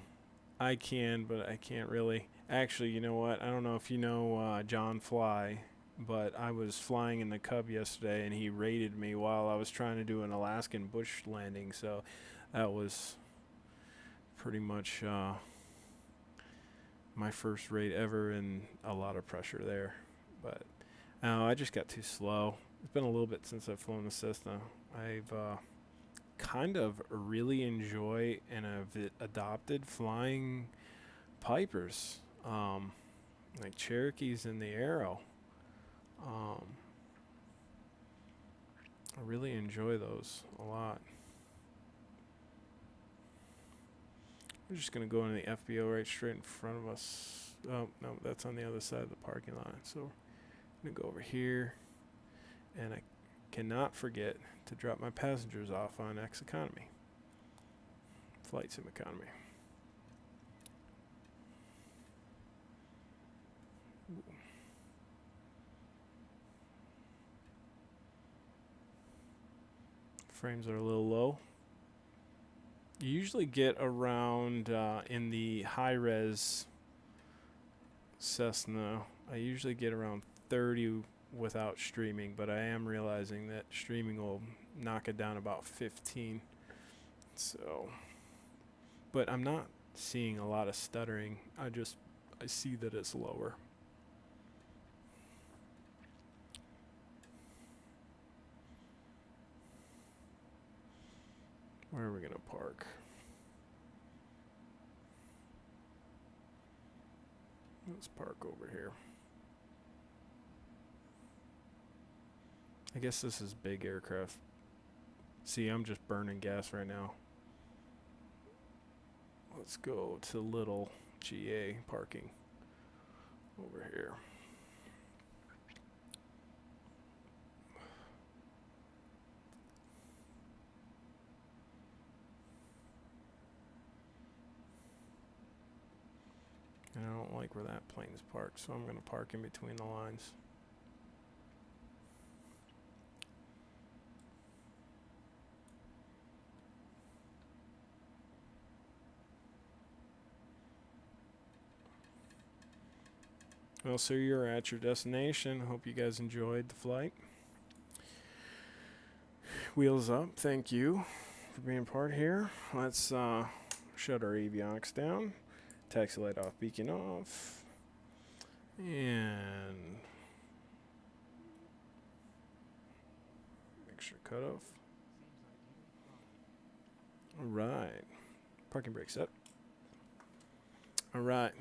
I can, but I can't really. Actually, you know what? I don't know if you know John Fly, but I was flying in the Cub yesterday, and he rated me while I was trying to do an Alaskan bush landing. So that was pretty much my first rate ever, and a lot of pressure there. But I just got too slow. It's been a little bit since I've flown the Cessna. I've kind of really enjoy and have adopted flying Pipers, like Cherokees and the Arrow. I really enjoy those a lot. We're just going to go into the FBO right straight in front of us. Oh, no, that's on the other side of the parking lot. So I'm going to go over here, and I cannot forget to drop my passengers off on X Economy. Flight Sim Economy. Ooh. Frames are a little low. You usually get around in the high-res Cessna, I usually get around 30 without streaming, but I am realizing that streaming will knock it down about 15. So, but I'm not seeing a lot of stuttering. I see that it's lower. Where are we going to park? Let's park over here. I guess this is big aircraft. See, I'm just burning gas right now. Let's go to little GA parking over here. And I don't like where that plane's parked, so I'm going to park in between the lines. Well, sir, you're at your destination. Hope you guys enjoyed the flight. Wheels up. Thank you for being part here. Let's shut our avionics down. Taxi light off, beacon off. And make sure cut off. All right. Parking brake set. All right.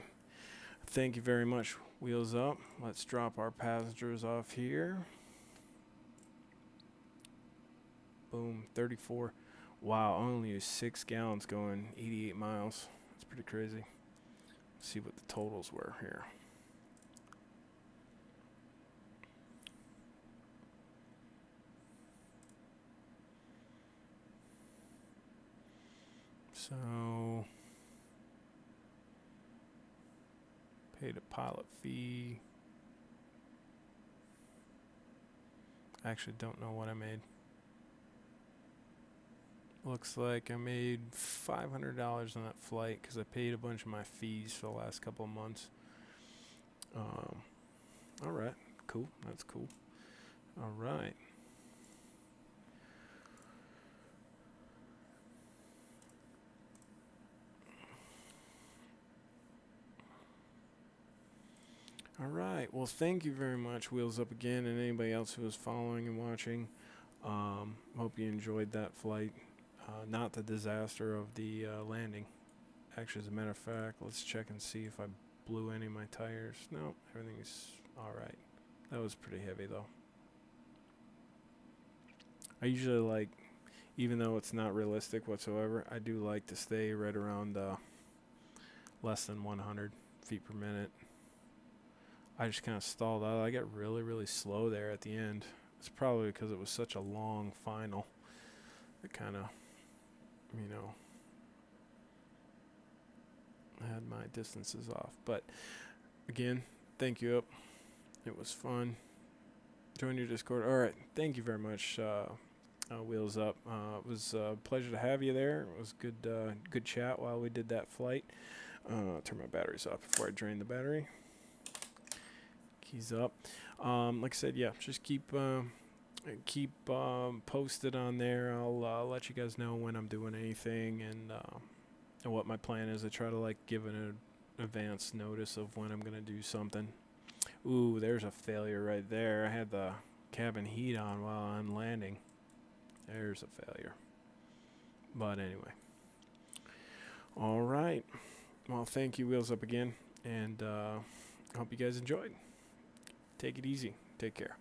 Thank you very much. Wheels up. Let's drop our passengers off here. Boom. 34. Wow. I only used 6 gallons going 88 miles. That's pretty crazy. Let's see what the totals were here. So, paid a pilot fee. I actually don't know what I made. Looks like I made $500 on that flight because I paid a bunch of my fees for the last couple of months. All right, cool. That's cool. All right. All right. Well, thank you very much, Wheels Up again, and anybody else who was following and watching. Hope you enjoyed that flight. Not the disaster of the landing. Actually, as a matter of fact, let's check and see if I blew any of my tires. No, everything's all right. That was pretty heavy, though. I usually like, even though it's not realistic whatsoever, I do like to stay right around less than 100 feet per minute. I just kind of stalled out. I got really, really slow there at the end. It's probably because it was such a long final. It kind of, you know, had my distances off. But again, thank you up. It was fun. Join your Discord. All right. Thank you very much, Wheels Up. It was a pleasure to have you there. It was good chat while we did that flight. Turn my batteries off before I drain the battery. Keys up. Like I said, yeah, just keep posted on there. I'll let you guys know when I'm doing anything and what my plan is. I try to like give an advance notice of when I'm gonna do something. Ooh, there's a failure right there. I had the cabin heat on while I'm landing. There's a failure. But anyway. All right. Well, thank you, Wheels Up again, and hope you guys enjoyed. Take it easy. Take care.